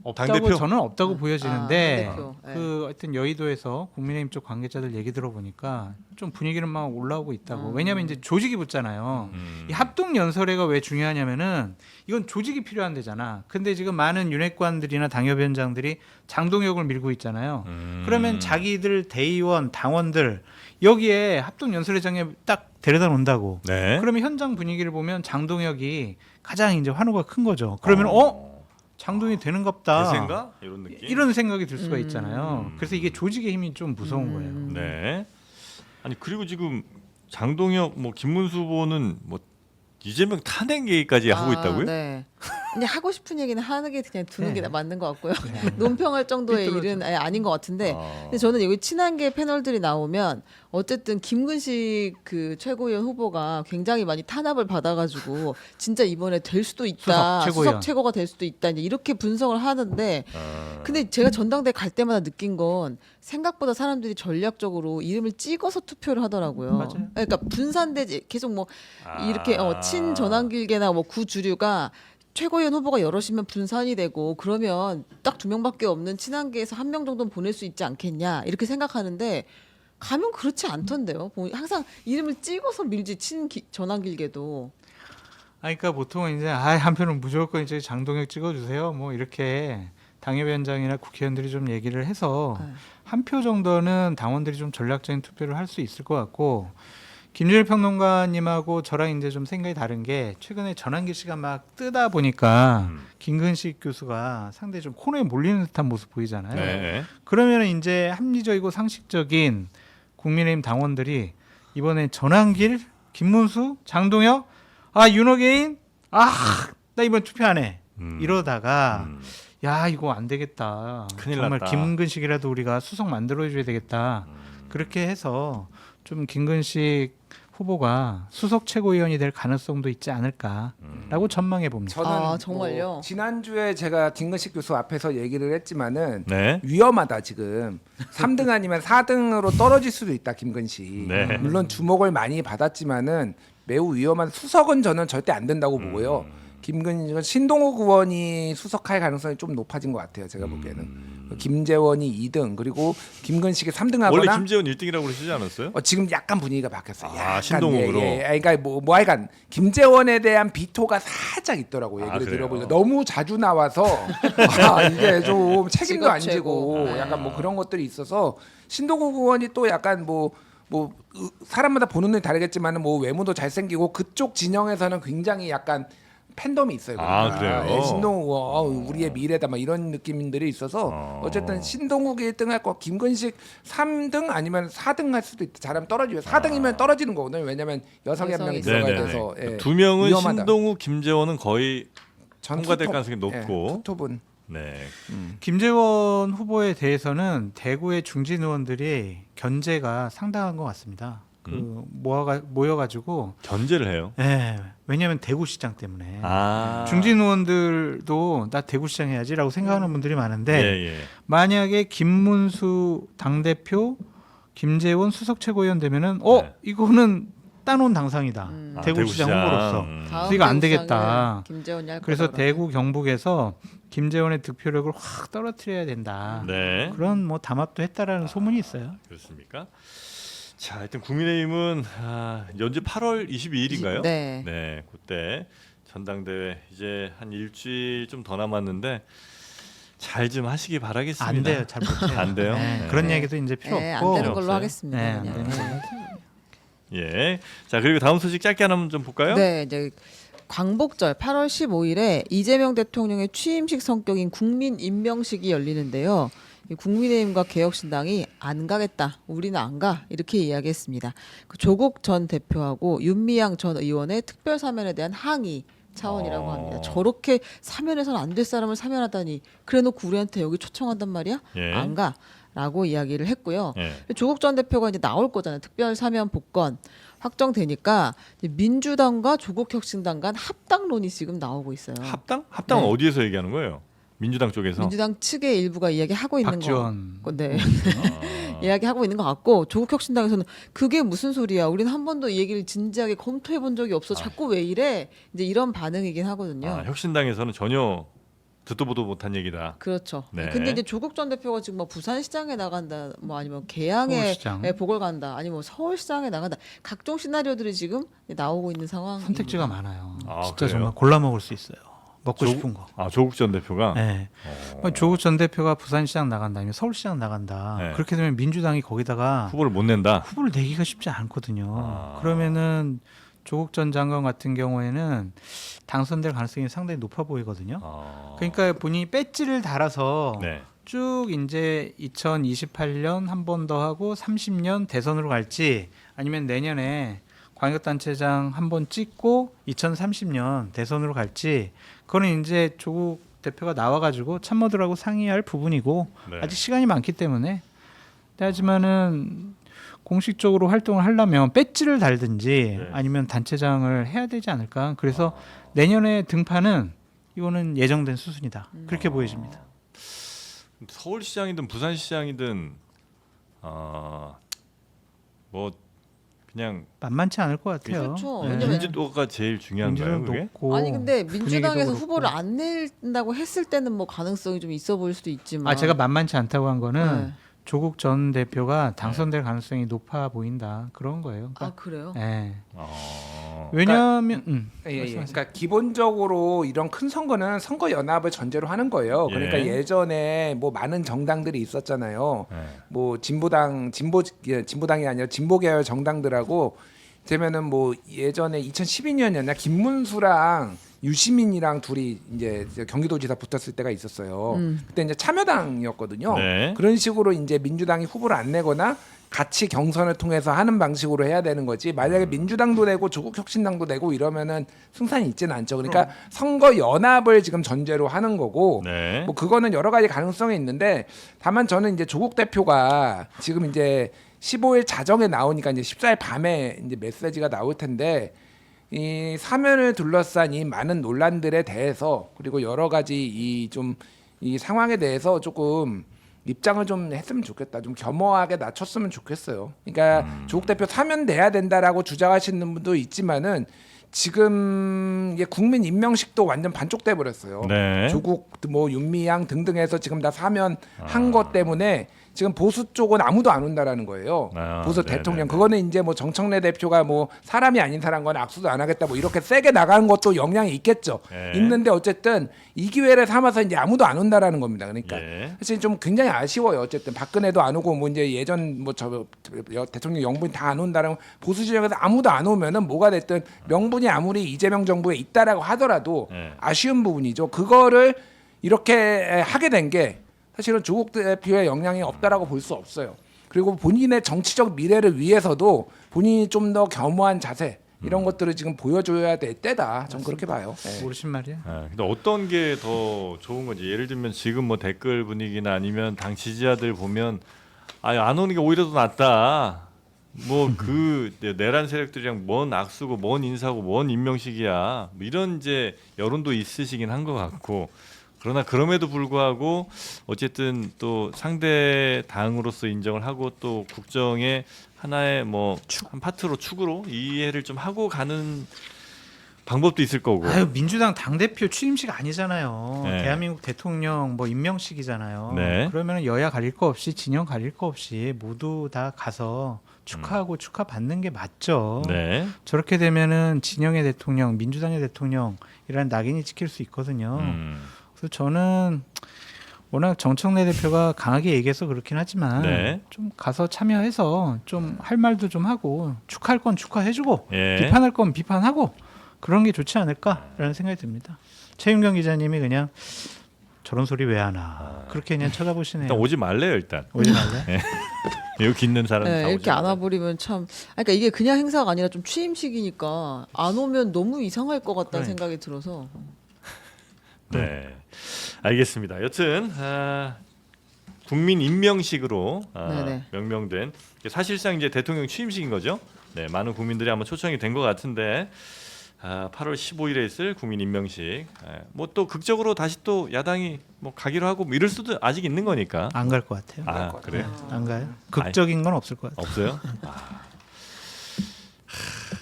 없다고 당대표? 저는 없다고 보여지는데 당대표. 네. 그 하여튼 여의도에서 국민의힘 쪽 관계자들 얘기 들어보니까 좀 분위기는 막 올라오고 있다고. 왜냐하면 이제 조직이 붙잖아요. 이 합동 연설회가 왜 중요하냐면은 이건 조직이 필요한 데잖아. 근데 지금 많은 윤핵관들이나 당협위원장들이 장동혁을 밀고 있잖아요. 그러면 자기들 대의원, 당원들 여기에 합동 연설회장에 딱 데려다 놓는다고. 네. 그러면 현장 분위기를 보면 장동혁이 가장 이제 환호가 큰 거죠. 그러면 장동혁이 되는갑다. 대세인가? 이런 느낌. 이런 생각이 들 수가 있잖아요. 그래서 이게 조직의 힘이 좀 무서운 거예요. 네. 아니 그리고 지금 장동혁 뭐 김문수 후보는 뭐 이재명 탄핵 얘기까지 하고 있다고요? 네. 그냥 하고 싶은 얘기는 하는 게 그냥 두는 네. 게 맞는 것 같고요. 논평할 정도의 일은 아닌 것 같은데. 근데 저는 여기 친한계 패널들이 나오면 어쨌든 김근식 그 최고위원 후보가 굉장히 많이 탄압을 받아가지고 진짜 이번에 될 수도 있다. 수석 최고위원. 수석 최고가 될 수도 있다. 이제 이렇게 분석을 하는데. 근데 제가 전당대 갈 때마다 느낀 건 생각보다 사람들이 전략적으로 이름을 찍어서 투표를 하더라고요. 맞아요. 그러니까 분산되지 계속 뭐 이렇게 친전환길계나 뭐 구주류가 최고위원 후보가 여럿이면 분산이 되고 그러면 딱 2명밖에 없는 친한계에서 1명 정도는 보낼 수 있지 않겠냐 이렇게 생각하는데 가면 그렇지 않던데요. 항상 이름을 찍어서 밀지 전환길계도. 그러니까 보통은 이제 한 표는 무조건 이제 장동혁 찍어주세요. 뭐 이렇게 당협위원장이나 국회의원들이 좀 얘기를 해서 한 표 정도는 당원들이 좀 전략적인 투표를 할 수 있을 것 같고. 김준일 평론가님하고 저랑 이제 좀 생각이 다른 게 최근에 전환길 씨가 막 뜨다 보니까 김근식 교수가 상당히 좀 코너에 몰리는 듯한 모습 보이잖아요. 네. 그러면 이제 합리적이고 상식적인 국민의힘 당원들이 이번에 전환길, 김문수, 장동혁, 윤호개인, 나 이번 투표 안 해. 이러다가 야 이거 안 되겠다. 큰일 정말 났다. 김근식이라도 우리가 수석 만들어줘야 되겠다. 그렇게 해서 좀 김근식 후보가 수석 최고위원이 될 가능성도 있지 않을까라고 전망해 봅니다. 저는 아, 정말요? 뭐 지난주에 제가 김근식 교수 앞에서 얘기를 했지만은 네. 위험하다 지금 3등 아니면 4등으로 떨어질 수도 있다 김근식. 네. 물론 주목을 많이 받았지만은 매우 위험한 수석은 저는 절대 안 된다고 보고요. 김근식은 신동욱 의원이 수석할 가능성이 좀 높아진 것 같아요. 제가 보기에는 김재원이 2등 그리고 김근식이 3등하거나 원래 김재원 1등이라고 그러시지 않았어요? 지금 약간 분위기가 바뀌었어요. 아, 약간, 신동욱으로? 그러니까 뭐 하여간 김재원에 대한 비토가 살짝 있더라고 얘기를 그래요? 들어보니까 너무 자주 나와서 이게 좀 책임도 안 직업 지고 최고. 약간 뭐 그런 것들이 있어서 신동욱 의원이 또 약간 뭐 사람마다 보는 눈이 다르겠지만은 뭐 외모도 잘생기고 그쪽 진영에서는 굉장히 약간 팬덤이 있어요. 아, 그래요? 신동욱 우리의 미래다 막 이런 느낌들이 있어서 어쨌든 신동욱이 1등 할 거 김근식 3등 아니면 4등 할 수도 있다. 잘하면 떨어지고 4등이면 떨어지는 거거든요. 왜냐면 여성이 한 명이 여성이 들어가야 네네네. 돼서 예. 두 명은 위험하다. 신동욱, 김재원은 거의 전 통과될 투톱, 가능성이 높고. 예, 투톱은 네. 김재원 후보에 대해서는 대구의 중진 의원들이 견제가 상당한 것 같습니다. 모여가지고 견제를 해요. 예, 왜냐하면 대구시장 때문에 중진 중진 의원들도 나 대구시장 해야지라고 생각하는 분들이 많은데 예. 만약에 김문수 당대표, 김재원 수석 최고위원 되면은 네. 이거는 따놓은 당상이다. 아, 대구시장 후보로서. 다음 그래서 이거 안 대구시장을 되겠다. 김재원이 할 그래서 거다 대구 경북에서 김재원의 득표력을 확 떨어뜨려야 된다. 네. 그런 뭐 담합도 했다라는 소문이 있어요. 그렇습니까? 자, 하여튼 국민의힘은 연지 8월 22일인가요? 네. 네, 그때 전당대회 이제 한 일주일 좀 더 남았는데 잘 좀 하시기 바라겠습니다. 안 돼요, 잘 못해요. 안 돼요? 네, 네. 그런 얘기도 이제 필요 네, 없고. 안 되는 걸로 없어요? 하겠습니다. 네, 안 그냥. 되는 걸로. 예. 자, 그리고 다음 소식 짧게 하나만 좀 볼까요? 네, 이제 광복절 8월 15일에 이재명 대통령의 취임식 성격인 국민 임명식이 열리는데요. 이 국민의힘과 개혁신당이 안 가겠다, 우리는 안 가 이렇게 이야기했습니다. 그 조국 전 대표하고 윤미향 전 의원의 특별 사면에 대한 항의 차원이라고 합니다. 저렇게 사면해서는 안 될 사람을 사면하다니, 그래놓고 우리한테 여기 초청한단 말이야? 예. 안 가라고 이야기를 했고요. 예. 조국 전 대표가 이제 나올 거잖아요. 특별 사면 복권 확정되니까 이제 민주당과 조국혁신당 간 합당론이 지금 나오고 있어요. 합당은 네. 어디에서 얘기하는 거예요? 민주당 쪽에서. 민주당 측의 일부가 이야기하고 있는 박지원. 거. 네. 이야기하고 있는 것 같고, 조국혁신당에서는 그게 무슨 소리야, 우리는 한 번도 이 얘기를 진지하게 검토해 본 적이 없어, 자꾸 왜 이래, 이제 이런 반응이긴 하거든요. 혁신당에서는 전혀 듣도 보도 못한 얘기다. 그렇죠. 네. 근데 이제 조국 전 대표가 지금 뭐 부산시장에 나간다, 뭐 아니면 개항에 서울시장. 보궐 간다, 아니면 뭐 서울시장에 나간다, 각종 시나리오들이 지금 나오고 있는 상황. 선택지가 많아요. 아, 진짜 그래요? 정말 골라 먹을 수 있어요. 먹고 싶은 거. 조국 전 대표가. 네. 조국 전 대표가 부산시장 나간다, 아니면 서울시장 나간다. 네. 그렇게 되면 민주당이 거기다가 후보를 못 낸다. 후보를 내기가 쉽지 않거든요. 그러면은 조국 전 장관 같은 경우에는 당선될 가능성이 상당히 높아 보이거든요. 그러니까 본인이 배지를 달아서 네. 쭉 이제 2028년 한 번 더 하고 30년 대선으로 갈지, 아니면 내년에 광역단체장 한 번 찍고 2030년 대선으로 갈지, 그거는 이제 조국 대표가 나와가지고 참모들하고 상의할 부분이고 네. 아직 시간이 많기 때문에. 하지만은 공식적으로 활동을 하려면 배지를 달든지 네. 아니면 단체장을 해야 되지 않을까. 그래서 내년에 등판은 이거는 예정된 수순이다. 그렇게 보여집니다. 서울시장이든 부산시장이든 뭐 그냥 만만치 않을 것 같아요. 그렇죠. 네. 왜냐면 인지도가 제일 중요한가요, 인지도는 그게? 높고 아니 근데 민주당에서 분위기도 후보를 그렇고. 안 낸다고 했을 때는 뭐 가능성이 좀 있어 보일 수도 있지만. 아, 제가 만만치 않다고 한 거는 네. 조국 전 대표가 당선될 가능성이 높아 보인다, 그런 거예요. 아 그래요? 네. 어. 왜냐하면 예. 말씀하세요. 그러니까 기본적으로 이런 큰 선거는 선거 연합을 전제로 하는 거예요. 그러니까 예. 예전에 뭐 많은 정당들이 있었잖아요. 네. 뭐 진보당이 아니라 진보 계열 정당들하고 되면은 뭐 예전에 2012년이었나 김문수랑 유시민이랑 둘이 이제 경기도지사 붙었을 때가 있었어요. 그때 이제 참여당이었거든요. 네. 그런 식으로 이제 민주당이 후보를 안 내거나 같이 경선을 통해서 하는 방식으로 해야 되는 거지. 만약에 민주당도 내고 조국혁신당도 내고 이러면은 승산이 있지는 않죠. 그러니까 선거 연합을 지금 전제로 하는 거고, 네. 뭐 그거는 여러 가지 가능성이 있는데, 다만 저는 이제 조국 대표가 지금 이제 15일 자정에 나오니까 이제 14일 밤에 이제 메시지가 나올 텐데 이 사면을 둘러싼 이 많은 논란들에 대해서 그리고 여러 가지 이 상황에 대해서 조금 입장을 좀 했으면 좋겠다. 좀 겸허하게 낮췄으면 좋겠어요. 그러니까 조국 대표 사면돼야 된다라고 주장하시는 분도 있지만은 지금 이게 국민 임명식도 완전 반쪽돼 버렸어요. 네. 조국 뭐 윤미향 등등해서 지금 다 사면한 것 때문에 지금 보수 쪽은 아무도 안 온다라는 거예요. 보수 네네네. 대통령 그거는 이제 뭐 정청래 대표가 뭐 사람이 아닌 사람과는 악수도 안 하겠다 뭐 이렇게 세게 나가는 것도 영향이 있겠죠. 네. 있는데 어쨌든 이 기회를 삼아서 이제 아무도 안 온다라는 겁니다. 그러니까 예. 사실 좀 굉장히 아쉬워요. 어쨌든 박근혜도 안 오고 뭐 이제 예전 뭐 저 대통령 영분이 다 안 온다라는 보수 진영에서 아무도 안 오면은 뭐가 됐든 명분이 아무리 이재명 정부에 있다라고 하더라도 네. 아쉬운 부분이죠. 그거를 이렇게 하게 된 게 사실은 조국 대표의 영향이 없다라고 볼 수 없어요. 그리고 본인의 정치적 미래를 위해서도 본인이 좀 더 겸허한 자세 이런 것들을 지금 보여줘야 될 때다. 전 그렇게 봐요. 네. 모르신 말이야. 근데 어떤 게 더 좋은 건지 예를 들면 지금 뭐 댓글 분위기나 아니면 당 지지자들 보면 안 오는 게 오히려 더 낫다. 뭐 그 내란 세력들이랑 뭔 악수고 뭔 인사고 뭔 임명식이야. 뭐 이런 이제 여론도 있으시긴 한 것 같고 그러나 그럼에도 불구하고 어쨌든 또 상대 당으로서 인정을 하고 또 국정의 하나의 뭐 한 파트로 축으로 이해를 좀 하고 가는 방법도 있을 거고. 아유 민주당 당 대표 취임식 아니잖아요. 네. 대한민국 대통령 뭐 임명식이잖아요. 네. 그러면 여야 가릴 거 없이 진영 가릴 거 없이 모두 다 가서 축하하고 축하 받는 게 맞죠. 네. 저렇게 되면은 진영의 대통령, 민주당의 대통령이라는 낙인이 찍힐 수 있거든요. 그래서 저는 워낙 정청래 대표가 강하게 얘기해서 그렇긴 하지만 네. 좀 가서 참여해서 좀 할 말도 좀 하고 축하할 건 축하해주고 예. 비판할 건 비판하고 그런 게 좋지 않을까라는 생각이 듭니다. 최윤경 기자님이 그냥 저런 소리 왜 하나 그렇게 그냥 쳐다보시네요. 일단 오지 말래요 일단. 오지 말래? 여기 있는 사람 다 네, 오지 이렇게 말래요. 안아버리면 참. 그러니까 이게 그냥 행사가 아니라 좀 취임식이니까 안 오면 너무 이상할 것 같다는 그러니까. 생각이 들어서. 네, 알겠습니다. 여튼 국민 임명식으로 네네. 명명된 사실상 이제 대통령 취임식인 거죠. 네, 많은 국민들이 아마 초청이 된 것 같은데 8월 15일에 있을 국민 임명식. 뭐 또 극적으로 다시 또 야당이 뭐 가기로 하고 뭐 이럴 수도 아직 있는 거니까. 안 갈 것 같아요. 그래요? 안 가요? 극적인 건 없을 것 같아요. 없어요?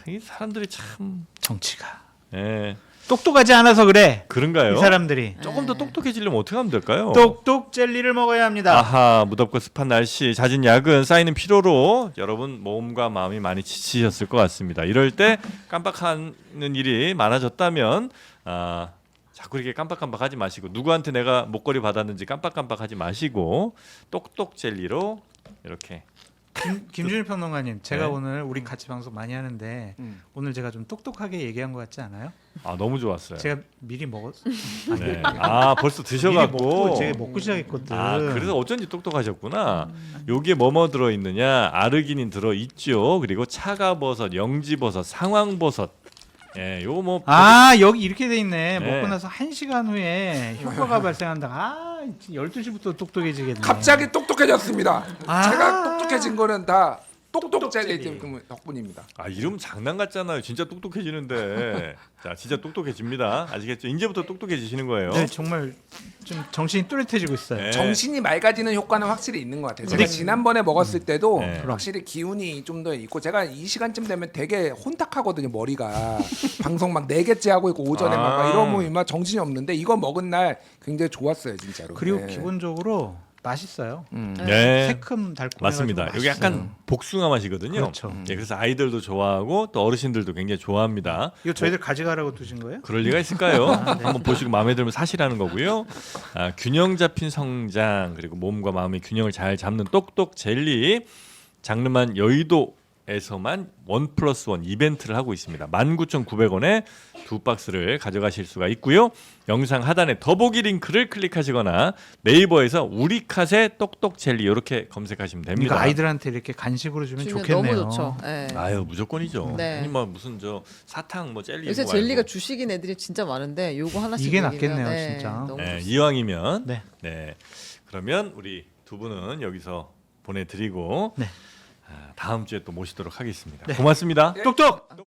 이 사람들이 참 정치가 예, 똑똑하지 않아서 그래. 그런가요? 이 사람들이 조금 더 똑똑해지려면 어떻게 하면 될까요? 똑똑 젤리를 먹어야 합니다. 아하, 무덥고 습한 날씨, 잦은 야근, 쌓이는 피로로 여러분 몸과 마음이 많이 지치셨을 것 같습니다. 이럴 때 깜빡하는 일이 많아졌다면 자꾸 이렇게 깜빡깜빡하지 마시고 누구한테 내가 목걸이 받았는지 깜빡깜빡하지 마시고 똑똑 젤리로 이렇게 김준일 평론가님, 제가 네. 오늘 우리 같이 방송 많이 하는데 오늘 제가 좀 똑똑하게 얘기한 것 같지 않아요? 너무 좋았어요. 제가 미리 먹었. 네. 벌써 미리 드셔갖고 먹고 제가 먹고 시작했거든. 그래서 어쩐지 똑똑하셨구나. 여기에 뭐뭐 들어있느냐? 아르기닌 들어있죠. 그리고 차가버섯, 영지버섯, 상황버섯. 예, 요거 뭐 여기 이렇게 돼 있네. 네. 먹고 나서 1시간 후에 효과가 발생한다. 12시부터 똑똑해지겠네. 갑자기 똑똑해졌습니다. 아. 제가 똑똑해진 거는 다 똑똑젤리 덕분입니다. 이름 장난 같잖아요. 진짜 똑똑해지는데. 자, 진짜 똑똑해집니다. 아시겠죠? 이제부터 똑똑해지시는 거예요. 네, 정말 좀 정신이 뚜렷해지고 있어요. 네. 정신이 맑아지는 효과는 확실히 있는 것 같아요. 제가 네. 지난번에 먹었을 때도 네. 확실히 기운이 좀 더 있고 제가 이 시간쯤 되면 되게 혼탁하거든요. 머리가 방송 막 4개째 하고 있고 오전에 막 이러면 막 정신이 없는데 이거 먹은 날 굉장히 좋았어요, 진짜로. 그리고 네. 기본적으로 맛있어요. 네. 새콤 달콤. 맞습니다. 여기 약간 복숭아 맛이거든요. 그렇죠. 예, 그래서 아이들도 좋아하고 또 어르신들도 굉장히 좋아합니다. 이거 저희들 가져가라고 두신 거예요? 그럴 리가 있을까요? 한번 보시고 마음에 들면 사시라는 거고요. 균형 잡힌 성장 그리고 몸과 마음의 균형을 잘 잡는 똑똑 젤리 장르만 여의도에서만 1+1 이벤트를 하고 있습니다. 19,900원에 2박스를 가져가실 수가 있고요. 영상 하단에 더보기 링크를 클릭하시거나 네이버에서 우리카세 똑똑 젤리 이렇게 검색하시면 이거 됩니다. 아이들한테 이렇게 간식으로 주면 주면 좋겠네요. 너무 좋죠. 네. 무조건이죠. 네. 아니 뭐 무슨 저 사탕 뭐 젤리 요새 이거 젤리가 말고. 주식인 애들이 진짜 많은데 요거 하나씩 이게 먹이면, 낫겠네요, 진짜. 너무 네, 좋습니다. 이왕이면 네. 네. 그러면 우리 두 분은 여기서 보내드리고 네. 다음 주에 또 모시도록 하겠습니다. 고맙습니다. 똑똑.